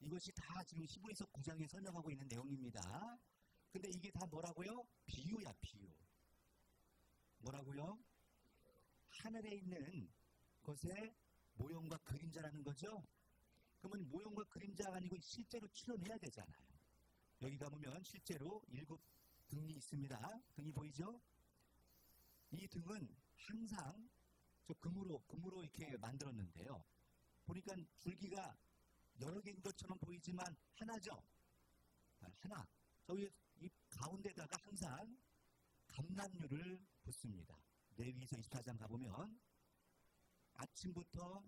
이것이 다 지금 히브리서 9장에 설명하고 있는 내용입니다. 근데 이게 다 뭐라고요? 비유야, 비유. 뭐라고요? 하늘에 있는 것의 모형과 그림자라는 거죠? 그러면 모형과 그림자가 아니고 실제로 출현해야 되잖아요. 여기 가보면 실제로 7 등이 있습니다. 등이 보이죠? 이 등은 항상 저 금으로 이렇게 만들었는데요. 보니까 줄기가 여러 개인 것처럼 보이지만 하나죠? 하나. 저기 이 가운데다가 항상 감람류를 붓습니다. 레위기서 24장 가보면 아침부터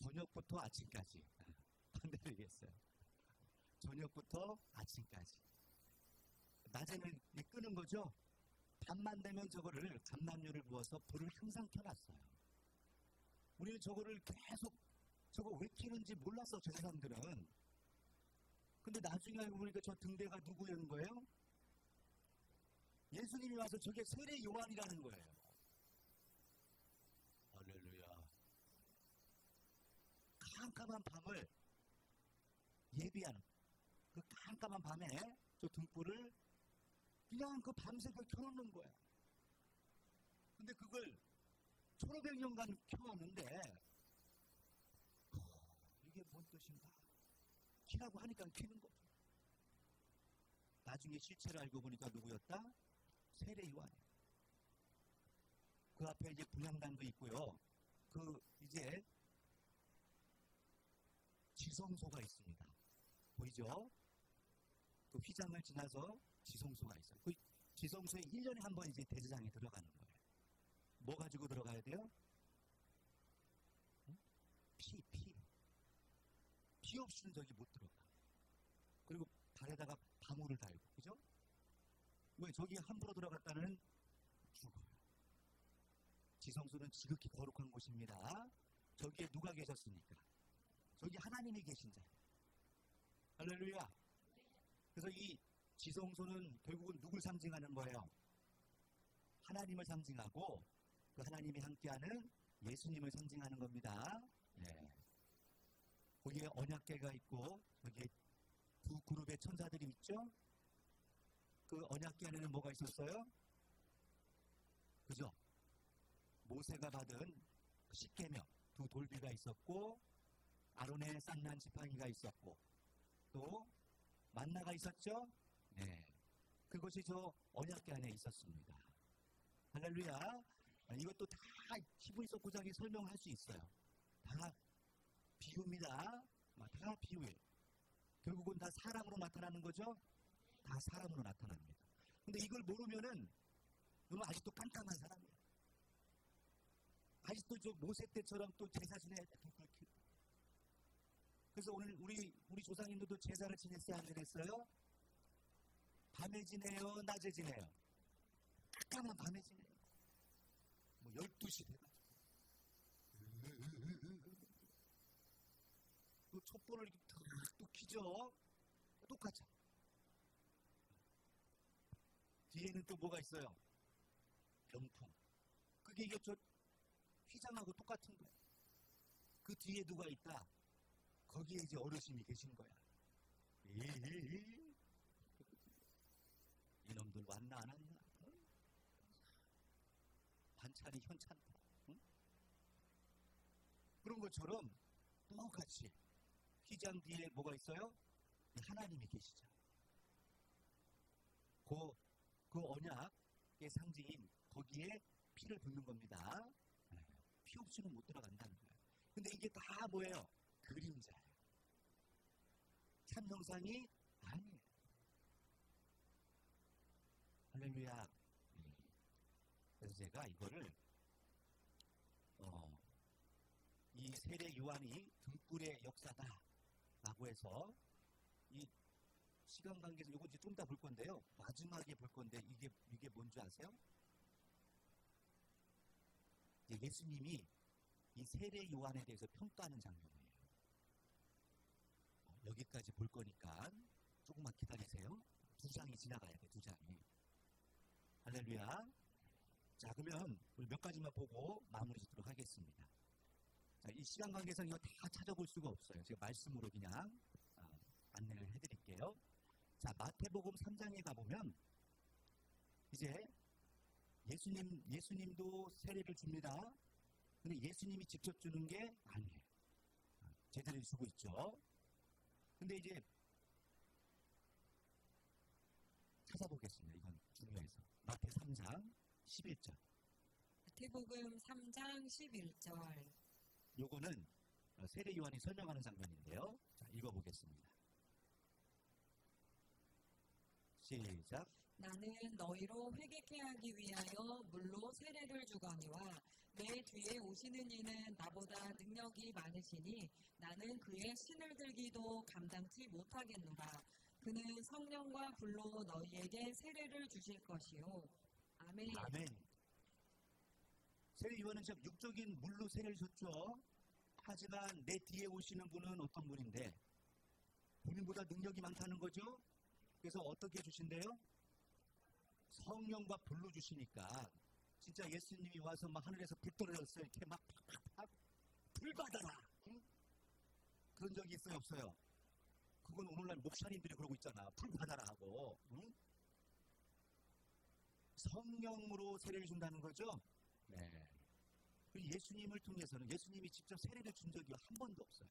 저녁부터 아침까지 반대로 얘기했어요. 저녁부터 아침까지. 낮에는 끄는 거죠. 밤만 되면 저거를 감람류를 부어서 불을 항상 켜놨어요. 우리는 저거를 계속 저거 왜 켜는지 몰랐어, 저 사람들은. 근데 나중에 알고 보니까 저 등대가 누구인 거예요? 예수님이 와서 저게 세례 요한이라는 거예요. 할렐루야. 깜깜한 밤을 예비하는 그 깜깜한 밤에 저 등불을 그냥 그 밤새 그 켜놓는 거야. 근데 그걸 1500년간 켜왔는데 이게 뭔 뜻인가? 키라고 하니까 키는 거죠. 나중에 실체를 알고 보니까 누구였다? 세례 요한이에요. 그 앞에 이제 분향단도 있고요. 그 이제 지성소가 있습니다. 보이죠? 그 휘장을 지나서 지성소가 있어요. 그 지성소에 1년에 한 번 이제 대제사장이 들어가는 거예요. 뭐 가지고 들어가야 돼요? 응? 피. 피 없이는 저기 못 들어가. 그리고 발에다가 방울을 달고, 그죠? 왜 저기 함부로 들어갔다는 죽어요. 지성소는 지극히 거룩한 곳입니다. 저기에 누가 계셨습니까? 저기 하나님이 계신 자예요. 할렐루야. 그래서 이 지성소는 결국은 누굴 상징하는 거예요? 하나님을 상징하고 그 하나님이 함께하는 예수님을 상징하는 겁니다. 네. 거기에 언약궤가 있고 여기에 두 그룹의 천사들이 있죠. 그 언약궤 안에는 뭐가 있었어요? 그죠? 모세가 받은 십계명 두 돌비가 있었고 아론의 쌍난 지팡이가 있었고 또 만나가 있었죠? 네. 그것이 저 언약궤 안에 있었습니다. 할렐루야. 이것도 다 히브리서 9장이 설명할 수 있어요. 다 비유입니다. 다 비유예요. 결국은 다 사람으로 나타나는 거죠? 다 사람으로 나타납니다. 근데 이걸 모르면은 너는 아직도 깜깜한 사람이야. 아직도 저 모세 때처럼 또 제사 지내야 돼. 그래서 오늘 우리 조상님들도 제사를 지냈어요, 안 지냈어요? 밤에 지내요, 낮에 지내요? 깜깜한 밤에 지내요. 뭐 12시 돼가지고 또 촛불을 이렇게 또 켜죠. 똑같죠. 뒤에는 또 뭐가 있어요? 병풍. 그게 이게 저 휘장하고 똑같은 거예요. 그 뒤에 누가 있다? 거기에 이제 어르신이 계신 거야. 이놈들 왔나 안 왔나? 반찬이 현찬다. 응? 그런 것처럼 똑같이 휘장 뒤에 뭐가 있어요? 하나님이 계시죠. 그 언약의 상징인 거기에 피를 붓는 겁니다. 피 없이는 못 들어간다는 거예요. 근데 이게 다 뭐예요? 그림자예요. 참 형상이 아니에요. 할렐루야. 그래서 제가 이거를 이 세례 요한이 등불의 역사다라고 해서 이 시간 관계에서 이거 이제 좀 이따 볼 건데요. 마지막에 볼 건데 이게 뭔지 아세요? 예수님이 이 세례 요한에 대해서 평가하는 장면이에요. 여기까지 볼 거니까 조금만 기다리세요. 2장이 지나가야 돼, 2장이. 할렐루야. 자, 그러면 우리 몇 가지만 보고 마무리 짓도록 하겠습니다. 자, 이 시간 관계에서 이거 다 찾아볼 수가 없어요. 제가 말씀으로 그냥 안내를 해드릴게요. 자, 마태복음 3장에 가보면 이제 예수님도 세례를 줍니다. 근데 예수님이 직접 주는 게 아니에요. 제자들이 주고 있죠. 근데 이제 찾아보겠습니다. 이건 중요해서. 마태 3장 11절. 마태복음 3장 11절. 요거는 세례 요한이 설명하는 장면인데요. 자, 읽어보겠습니다. 시작. 나는 너희로 회개케 하기 위하여 물로 세례를 주거니와 내 뒤에 오시는 이는 나보다 능력이 많으시니 나는 그의 신을 들기도 감당치 못하겠노라. 그는 성령과 불로 너희에게 세례를 주실 것이요. 아멘. 아멘. 세례 요한은 참 육적인 물로 세례를 줬죠. 하지만 내 뒤에 오시는 분은 어떤 분인데 본인보다 능력이 많다는 거죠. 그래서 어떻게 주신대요? 성령과 불로 주시니까 진짜 예수님이 와서 막 하늘에서 불 떨어졌어요. 이렇게 막 팍팍팍 불 받아라. 응? 그런 적이 있어요, 없어요? 그건 오늘날 목사님들이 그러고 있잖아. 불 받아라 하고. 응? 성령으로 세례를 준다는 거죠. 네. 예수님을 통해서는 예수님이 직접 세례를 준 적이 한 번도 없어요.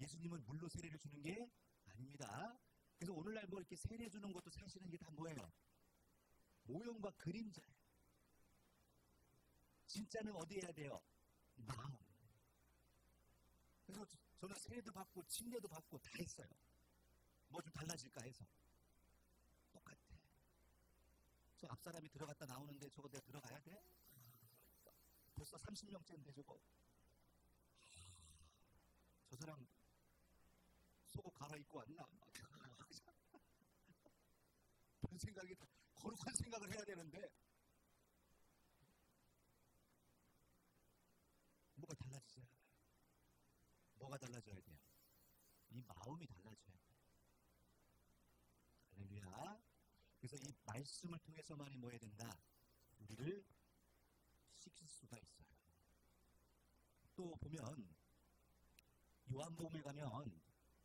예수님은 물로 세례를 주는 게 아닙니다. 그래서 오늘날 뭐 이렇게 세례 주는 것도 사실은 이게 다 뭐예요? 모형과 그림자예요. 진짜는 어디 해야 돼요? 마음. 그래서 저는 세례도 받고 침례도 받고 다 했어요. 뭐 좀 달라질까 해서. 똑같아. 저 앞사람이 들어갔다 나오는데 저거 내가 들어가야 돼? 벌써 30년째인데 저거. 저 사람 속옷 갈아입고 왔나? 그런 생각이 거룩한 생각을 해야 되는데 뭐가 달라지잖아요. 뭐가 달라져야 돼요? 이 마음이 달라져야 돼요. 할렐루야. 그래서 이 말씀을 통해서만이 뭐 해야 된다? 우리를 시킬 수가 있어요. 또 보면 요한복음에 가면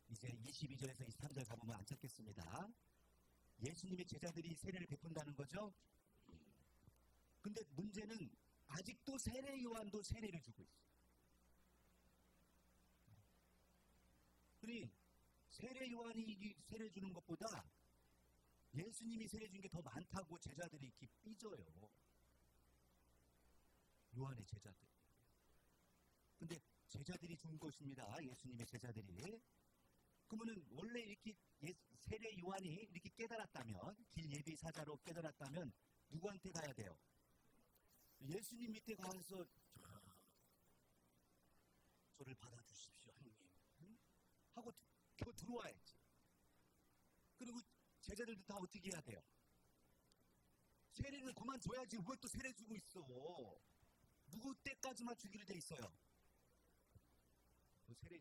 이제 22절에서 23절 가보면 안 찾겠습니다. 예수님의 제자들이 세례를 베푼다는 거죠. 근데 문제는 아직도 세례 요한도 세례를 주고 있어요. 그러니 세례 요한이 이 세례 주는 것보다 예수님이 세례 준 게 더 많다고 제자들이 이렇게 삐져요. 요한의 제자들. 근데 제자들이 준 것입니다. 예수님의 제자들이. 그러면은 원래 이렇게 세례 요한이 이렇게 깨달았다면, 길 예비 사자로 깨달았다면 누구한테 가야 돼요? 예수님 밑에 가서 저를 받아주십시오, 하느님. 응? 하고 들어와야지. 그리고 제자들도 다 어떻게 해야 돼요? 세례를 그만줘야지. 왜 또 세례 주고 있어? 누구 때까지만 주기로 돼 있어요? 세례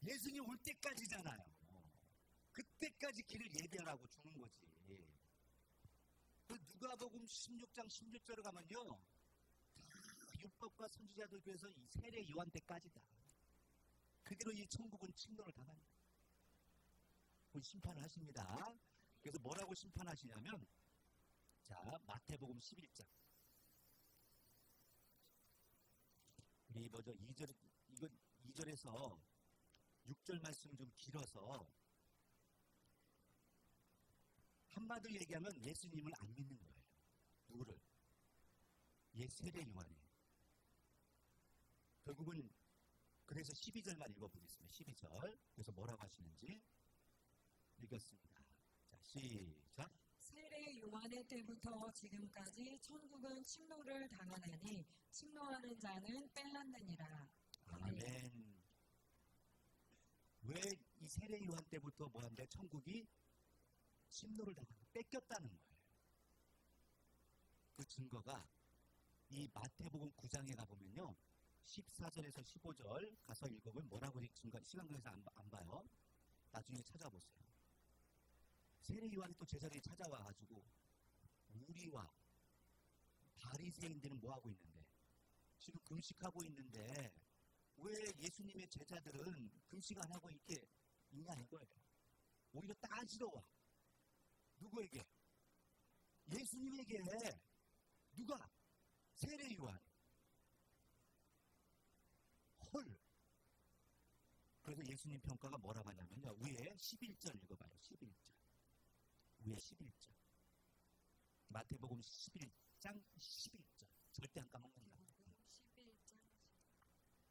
예수님 올 때까지잖아요. 그때까지 길을 예비하라고 주는 거지. 그 누가복음 16장 16절에 가면요, 율법과 선지자들 교회에서 이 세례 요한 때까지다. 그대로 이 천국은 침노를 당한다. 심판을 하십니다. 그래서 뭐라고 심판하시냐면, 자, 마태복음 11장. 우리 먼저 2절, 이건 2절에서 6절 말씀 좀 길어서 한마디로 얘기하면 예수님을 안 믿는 거예요. 누구를? 세례 요한이. 결국은 그래서 12절만 읽어보겠습니다. 12절. 그래서 뭐라고 하시는지 읽었습니다. 자, 시작. 세례 요한의 때부터 지금까지 천국은 침노를 당하나니 침노하는 자는 뺄났느니라. 아멘. 왜 이 세례 요한 때부터 뭐한데 천국이 침노를 당하고 뺏겼다는 거예요. 그 증거가 이 마태복음 9장에 가보면요, 14절에서 15절 가서 읽어보면 뭐라고 증거, 시간관에서 안 봐요. 나중에 찾아보세요. 세례 요한이 또 제자들이 찾아와가지고 우리와 바리새인들은 뭐하고 있는데, 지금 금식하고 있는데 왜 예수님의 제자들은 금식 안 하고 이렇게 있냐 이거예요. 오히려 따지러 와. 누구에게? 예수님에게. 누가? 세례 요한. 헐. 그래서 예수님 평가가 뭐라고 하냐면요, 위에 11절 읽어봐요. 11절. 위에 11절. 마태복음 11장 11절. 절대 안 까먹는다. 11장.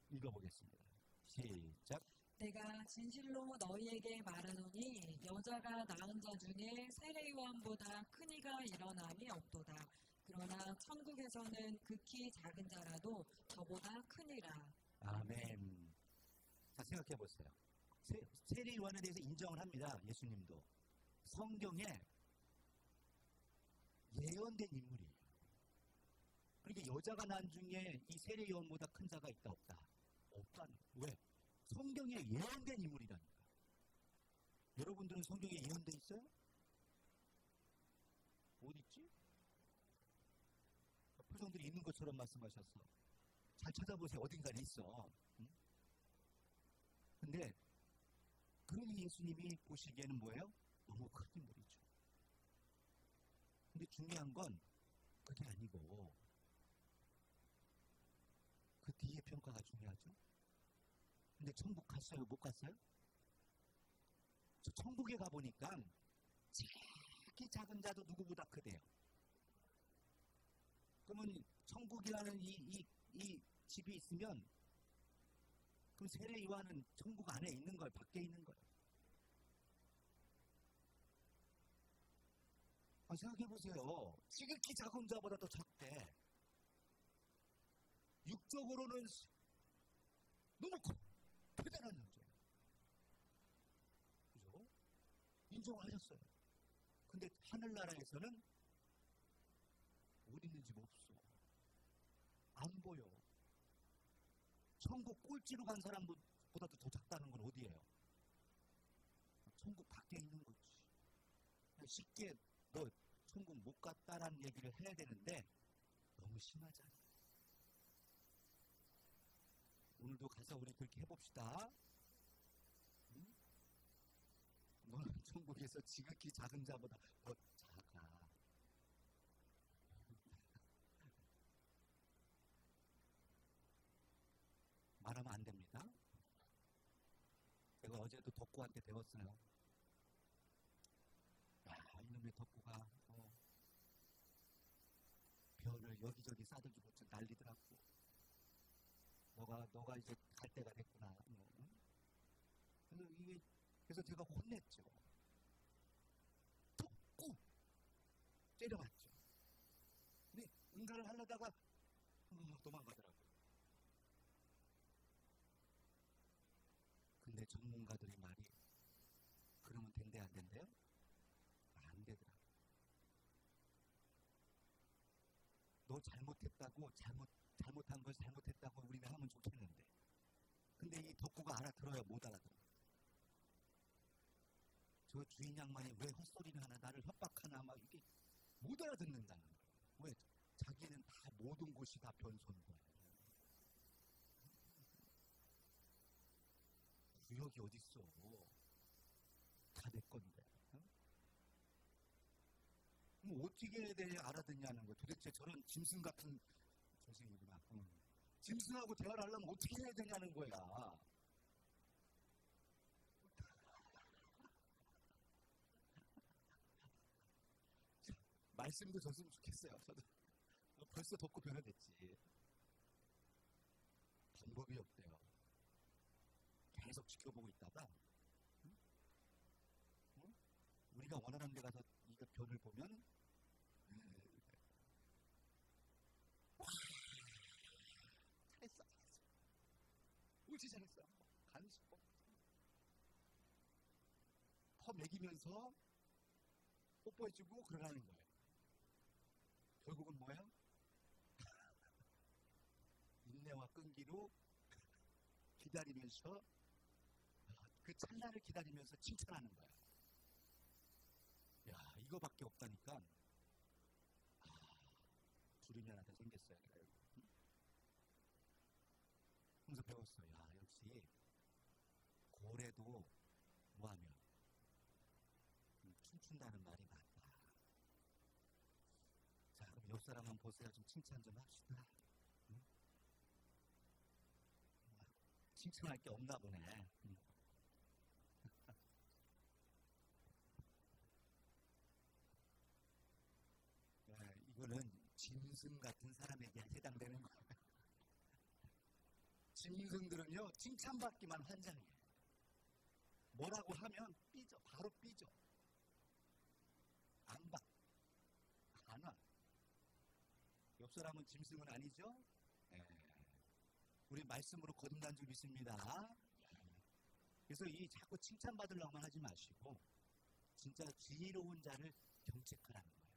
읽어보겠습니다. 시작. 내가 진실로 너희에게 말하노니 여자가 낳은 자 중에 세례 요한보다 큰 이가 일어남이 없도다. 그러나 천국에서는 극히 작은 자라도 저보다 크니라. 아멘. 자, 생각해 보세요. 세례 요한에 대해서 인정을 합니다. 예수님도. 성경에 예언된 인물이에요. 그러니까 여자가 난 중에 이 세례 요한보다 큰 자가 있다 없다? 없다는 거예요. 왜? 성경에 예언된 인물이라니까. 여러분들은 성경에 예언돼 있어요? 어디 있지? 표정들이 있는 것처럼 말씀하셨어. 잘 찾아보세요. 어딘가에 있어. 응? 근데 그러니 예수님이 보시기에는 뭐예요? 너무 큰 인물이죠. 근데 중요한 건 그게 아니고 그 뒤에 평가가 중요하죠. 근데 천국 갔어요? 못 갔어요? 저 천국에 가보니까 작게 작은 자도 누구보다 크대요. 그러면 천국이라는 이 집이 있으면 그럼 세례 요한은 천국 안에 있는 거예요? 밖에 있는 거예요? 생각해보세요. 지극히 작은 자보다 더 작대. 육적으로는 너무 커. 대단한 존재예요. 그죠? 인정을 하셨어요. 근데 하늘나라에서는 어디 있는지 없어. 안 보여. 천국 꼴찌로 간 사람보다도 더 작다는 건 어디예요? 천국 밖에 있는 거지. 쉽게 너 천국 못 갔다라는 얘기를 해야 되는데 너무 심하잖아. 오늘도 가서 우리 그렇게 해봅시다. 응? 너는 천국에서 지극히 작은 자보다 더 작아. 말하면 안 됩니다. 제가 어제도 덕구한테 배웠어요. 야, 이놈의 덕구가 별을 여기저기 싸들고 난리더라고. 너가 이제 갈 때가 됐구나. 응? 그래서 제가 혼냈죠. 툭 때려봤죠. 근데 응가를 하려다가 도망가더라고요. 근데 전문가들의 말이 그러면 된대 안 된대요? 안 되더라고요. 너 잘못했다고 잘못한 걸 잘못했다고 우리가 하면 좋겠는데. 근데 이 덕구가 알아들어야 못 알아들어요. 저 주인 양반이 왜 헛소리를 하나, 나를 협박하나, 막 이게 못 알아듣는다는 거예요. 왜? 자기는 다 모든 곳이 다 변소인 거예요. 구역이 어딨어. 다 내 건데. 그럼 어떻게 해야 돼 알아듣냐는 거예요. 도대체 저런 짐승 같은 선생님이구나. 짐승하고 대화를 하려면 어떻게 해야 되냐는 거야. 말씀도 줬으면 좋겠어요. 저도 벌써 덥고 변화됐지. 방법이 없대요. 계속 지켜보고 있다가 우리가 원하는 데 가서 이거 변을 보면 잘했어. 옳지 잘했어. 간식 퍼 먹이면서 뽀뽀해주고 그러라는 거예요. 결국은 뭐예요? 인내와 끈기로 기다리면서 그 찰나를 기다리면서 칭찬하는 거야. 야, 이거밖에 없다니까. 주름이 하나 더 생겼어요. 그래서 배웠어요. 야, 역시 고래도 뭐하면 춤춘다는 말이 맞다. 자, 그럼 옆 사람 한번 보세요. 좀 칭찬 좀 합시다. 응? 칭찬할 게 없나 보네. 야, 이거는 짐승 같은 사람에게 해당되는 거예요. 짐승들은요, 칭찬받기만 환장해요. 뭐라고 하면 삐져. 바로 삐져. 안 봐. 안 와. 옆 사람은 짐승은 아니죠? 우리 말씀으로 거듭난 줄 믿습니다. 그래서 이 자꾸 칭찬받으려고만 하지 마시고 진짜 지혜로운 자를 경책하라는 거예요.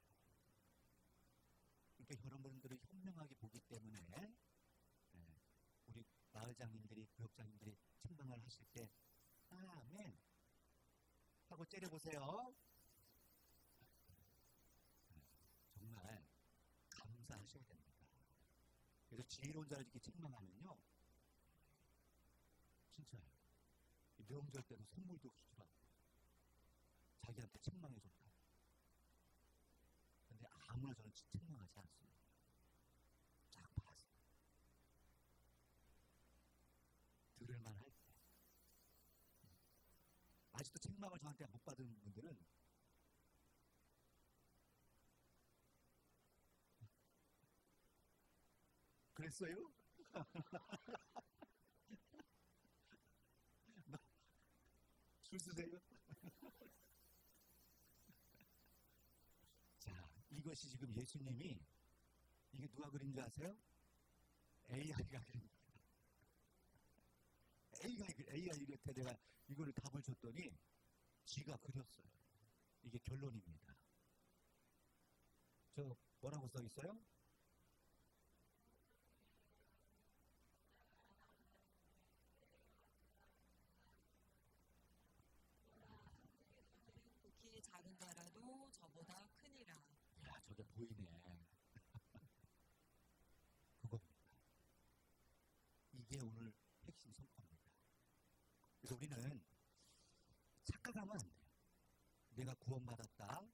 그러니까 여러분들을 현명하게 보기 때문에 우리 마을장님들이, 구역장님들이 책망을 하실 때 아멘 하고 째려보세요. 정말 감사하셔야 됩니다. 그래서 지혜로운 자를 이렇게 책망하면요, 진짜예요. 명절 때는 선물도 주더라고요. 자기한테 책망해줬다. 근데 아무나 저는 책망하지 않습니다. 쫙 받았어요. 들을만 할 때. 아직도 책망을 저한테 못 받은 분들은 그랬어요? 술 쓰세요? 자, 이것이 지금 예수님이, 이게 누가 그린 줄 아세요? AI가 그린 거예요. AI한테 내가 이거를 답을 줬더니 지가 그렸어요. 이게 결론입니다. 저 뭐라고 써 있어요? 극히 작은 자라도 저보다 크니라. 야, 저게 보이네. 그겁니다. 이게 오늘 핵심 성과입니다. 그래서 우리는 착각하면 안 돼요. 내가 구원받았다.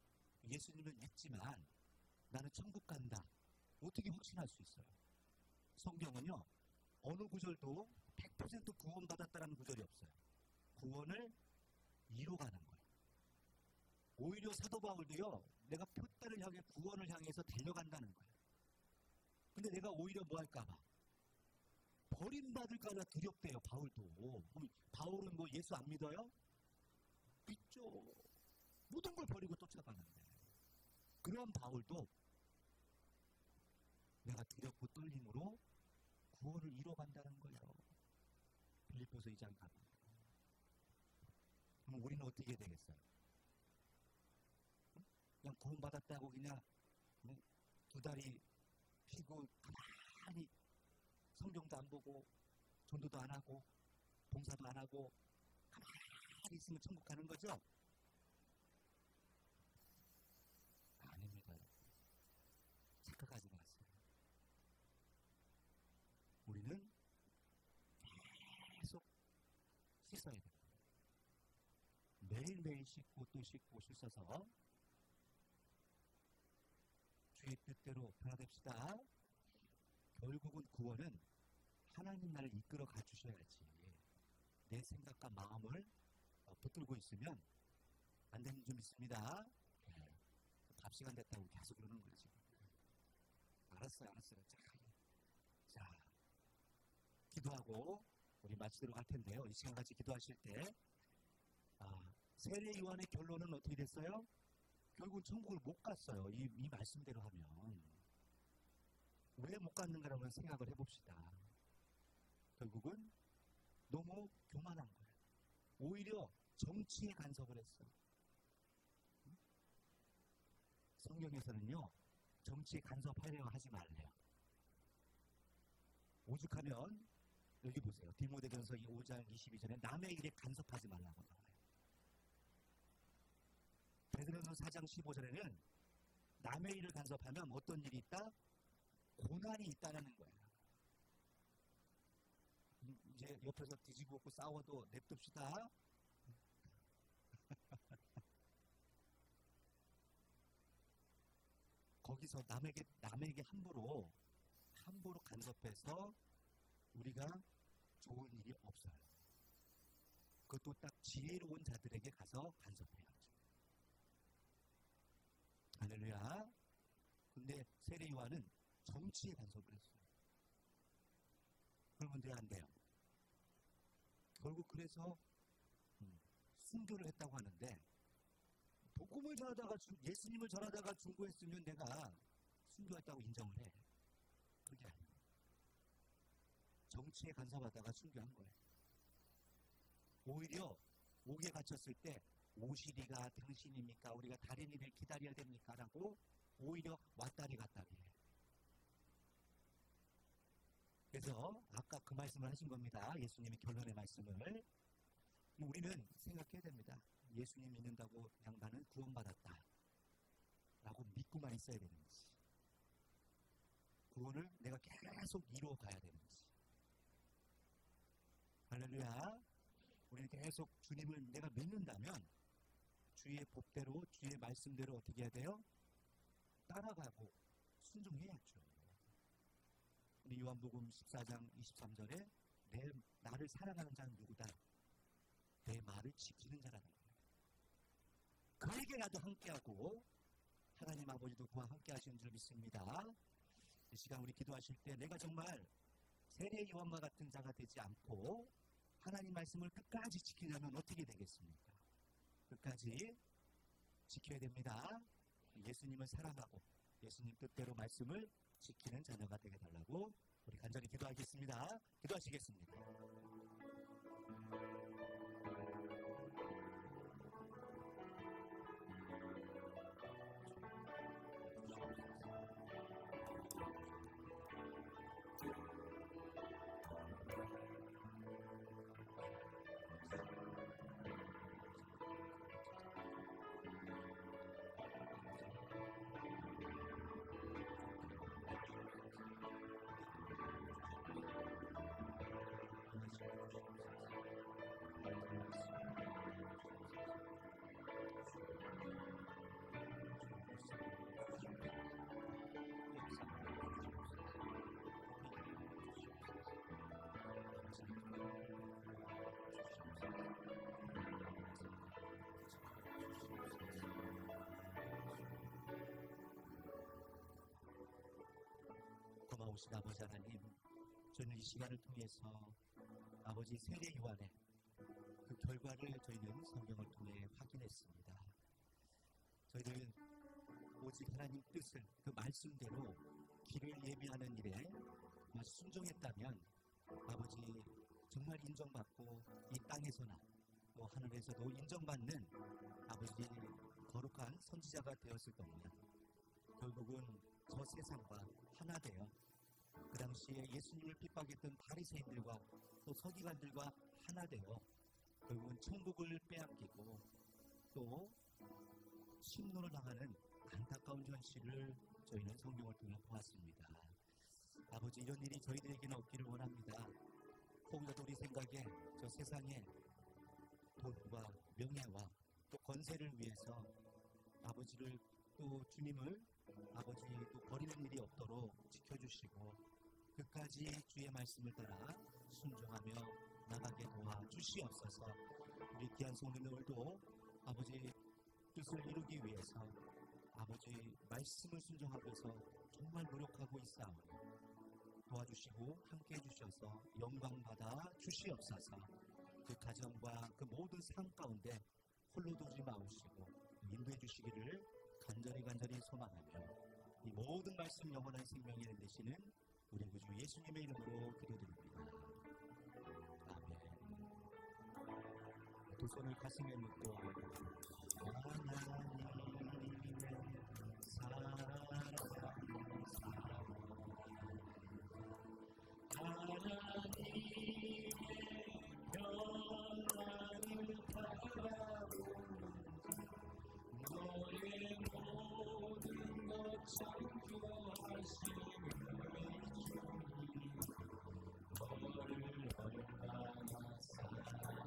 예수님을 믿지만 나는 천국 간다. 어떻게 확신할 수 있어요? 성경은요, 어느 구절도 100% 구원받았다라는 구절이 없어요. 구원을 이뤄가는 거예요. 오히려 사도 바울도요, 내가 표대를 향해 구원을 향해서 달려간다는 거예요. 근데 내가 오히려 뭐 할까봐? 버림받을까봐 두렵대요, 바울도. 그럼 바울은 뭐 예수 안 믿어요? 믿죠. 모든 걸 버리고 쫓아가는데. 그런 바울도 내가 두렵고 떨림으로 구원을 이뤄간다는 거예요. 빌립보서 2장 가면. 그럼 우리는 어떻게 되겠어요? 그냥 구원받았다고 그냥 두 다리 피고 가만히 성경도 안 보고 전도도 안 하고 봉사도 안 하고 가만히 있으면 천국 가는 거죠? 아닙니다. 착각하지 마세요. 우리는 계속 씻어야 됩니다. 매일매일 씻고 또 씻고 씻어서 주의 뜻대로 변화됩시다. 결국은 구원은 하나님 나를 이끌어 가주셔야지. 내 생각과 마음을 붙들고 있으면 안 되는 줄 믿습니다. 밥 시간 됐다고 계속 그러는 거야 지금. 알았어요. 자, 기도하고 우리 마치도록 할 텐데요. 이 시간 같이 기도하실 때 세례 요한의 결론은 어떻게 됐어요? 결국은 천국을 못 갔어요. 이 말씀대로 하면. 왜 못 갔는가라고 생각을 해봅시다. 결국은 너무 교만한 거예요. 오히려 정치에 간섭을 했어요. 성경에서는요, 정치에 간섭하려 하지 말래요. 오죽하면 여기 보세요. 디모데전서 5장 22절에 남의 일에 간섭하지 말라고 나와요. 베드로전서 4장 15절에는 남의 일을 간섭하면 어떤 일이 있다? 고난이 있다는 거예요. 이제 옆에서 뒤지고 없고 싸워도 냅둡시다. 거기서 남에게 함부로 간섭해서 우리가 좋은 일이 없어요. 그것도 딱 지혜로운 자들에게 가서 간섭해야죠. 할렐루야. 근데 세례 요한은 정치에 간섭을 했어요. 그러면 돼요, 안 돼요? 결국 그래서 순교를 했다고 하는데, 복음을 전하다가 예수님을 전하다가 중고했으면 내가 순교했다고 인정을 해. 그게 아니에요. 정치에 간섭하다가 순교한 거예요. 오히려 옥에 갇혔을 때 오시리가 당신입니까? 우리가 다른 일을 기다려야 됩니까? 라고 오히려 왔다리 갔다리 해요. 그래서 아까 그 말씀을 하신 겁니다. 예수님의 결론의 말씀을. 우리는 생각해야 됩니다. 예수님 믿는다고 그냥 나는 구원받았다 라고 믿고만 있어야 되는지, 구원을 내가 계속 이루어가야 되는지. 할렐루야. 우리는 계속 주님을 내가 믿는다면 주의 법대로 주의 말씀대로 어떻게 해야 돼요? 따라가고 순종해야죠. 우리 요한복음 14장 23절에 나를 사랑하는 자는 누구다? 내 말을 지키는 자라는 거예요. 그에게 나도 함께하고 하나님 아버지도 그와 함께 하시는 줄 믿습니다. 이 시간 우리 기도하실 때 내가 정말 세례 요한과 같은 자가 되지 않고 하나님 말씀을 끝까지 지키려면 어떻게 되겠습니까? 끝까지 지켜야 됩니다. 예수님을 사랑하고 예수님 뜻대로 말씀을 지키는 자녀가 되게 달라고 우리 간절히 기도하겠습니다. 기도하시겠습니다. 놀라우신 아버지 하나님, 저는 이 시간을 통해서 아버지 세례 요한의 그 결과를 저희는 성경을 통해 확인했습니다. 저희는 오직 하나님 뜻을 그 말씀대로 길을 예비하는 일에 순종했다면 아버지 정말 인정받고 이 땅에서나 또 하늘에서도 인정받는 아버지 거룩한 선지자가 되었을 겁니다. 결국은 저 세상과 하나 되어 그 당시에 예수님을 핍박했던 바리새인들과 또 서기관들과 하나 되어 결국은 천국을 빼앗기고 또 심노를 당하는 안타까운 현실을 저희는 성경을 통해 보았습니다. 아버지, 이런 일이 저희들에게는 없기를 원합니다. 혹여라도 우리 생각에 저 세상에 돈과 명예와 또 권세를 위해서 아버지를 또 주님을 아버지 또 버리는 일이 없도록 지켜주시고 끝까지 주의 말씀을 따라 순종하며 나가게 도와주시옵소서. 우리 귀한 성도님들도 아버지 뜻을 이루기 위해서 아버지 말씀을 순종하면서 정말 노력하고 있사오니 도와주시고 함께해 주셔서 영광 받아 주시옵소서. 그 가정과 그 모든 삶 가운데 홀로 두지 마시고 인도해 주시기를 간절히 소망하며 이 모든 말씀 영원한 생명이 되시는 우리 구주 예수님의 이름으로 기도드립니다. 아멘. 두 손을 가슴에 묻고 하나님의 사랑 하나님의 평안을 바라보는 너의 모든 것 창조하시는 주님 너를 얼마나 사랑하시는지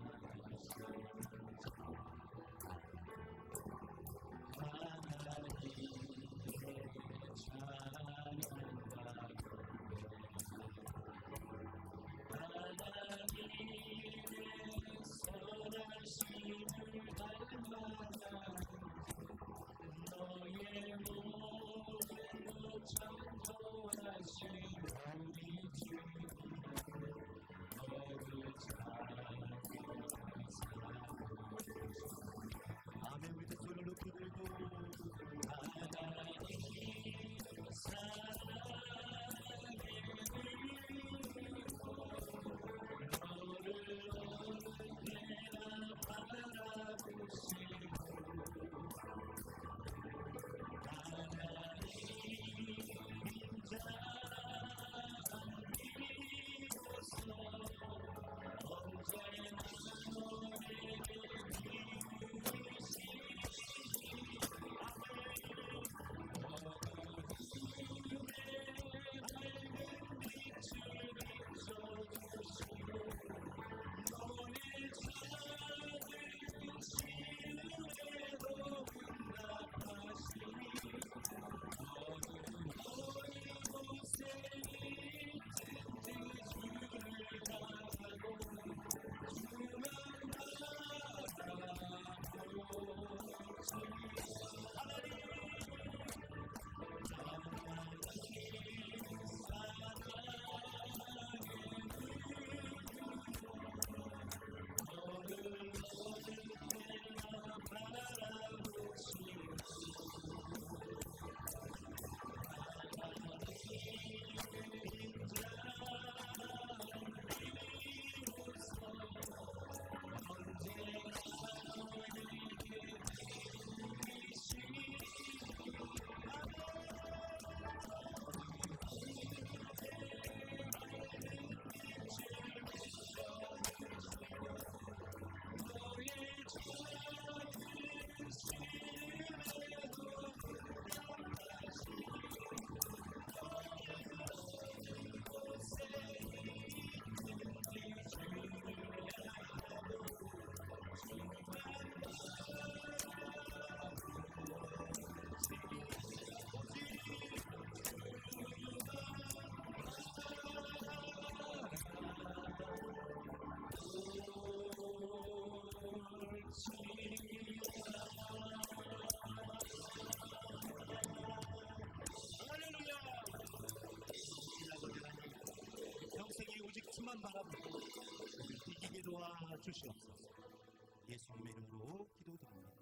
주시옵소서. 예수님의 이름으로 기도드립니다.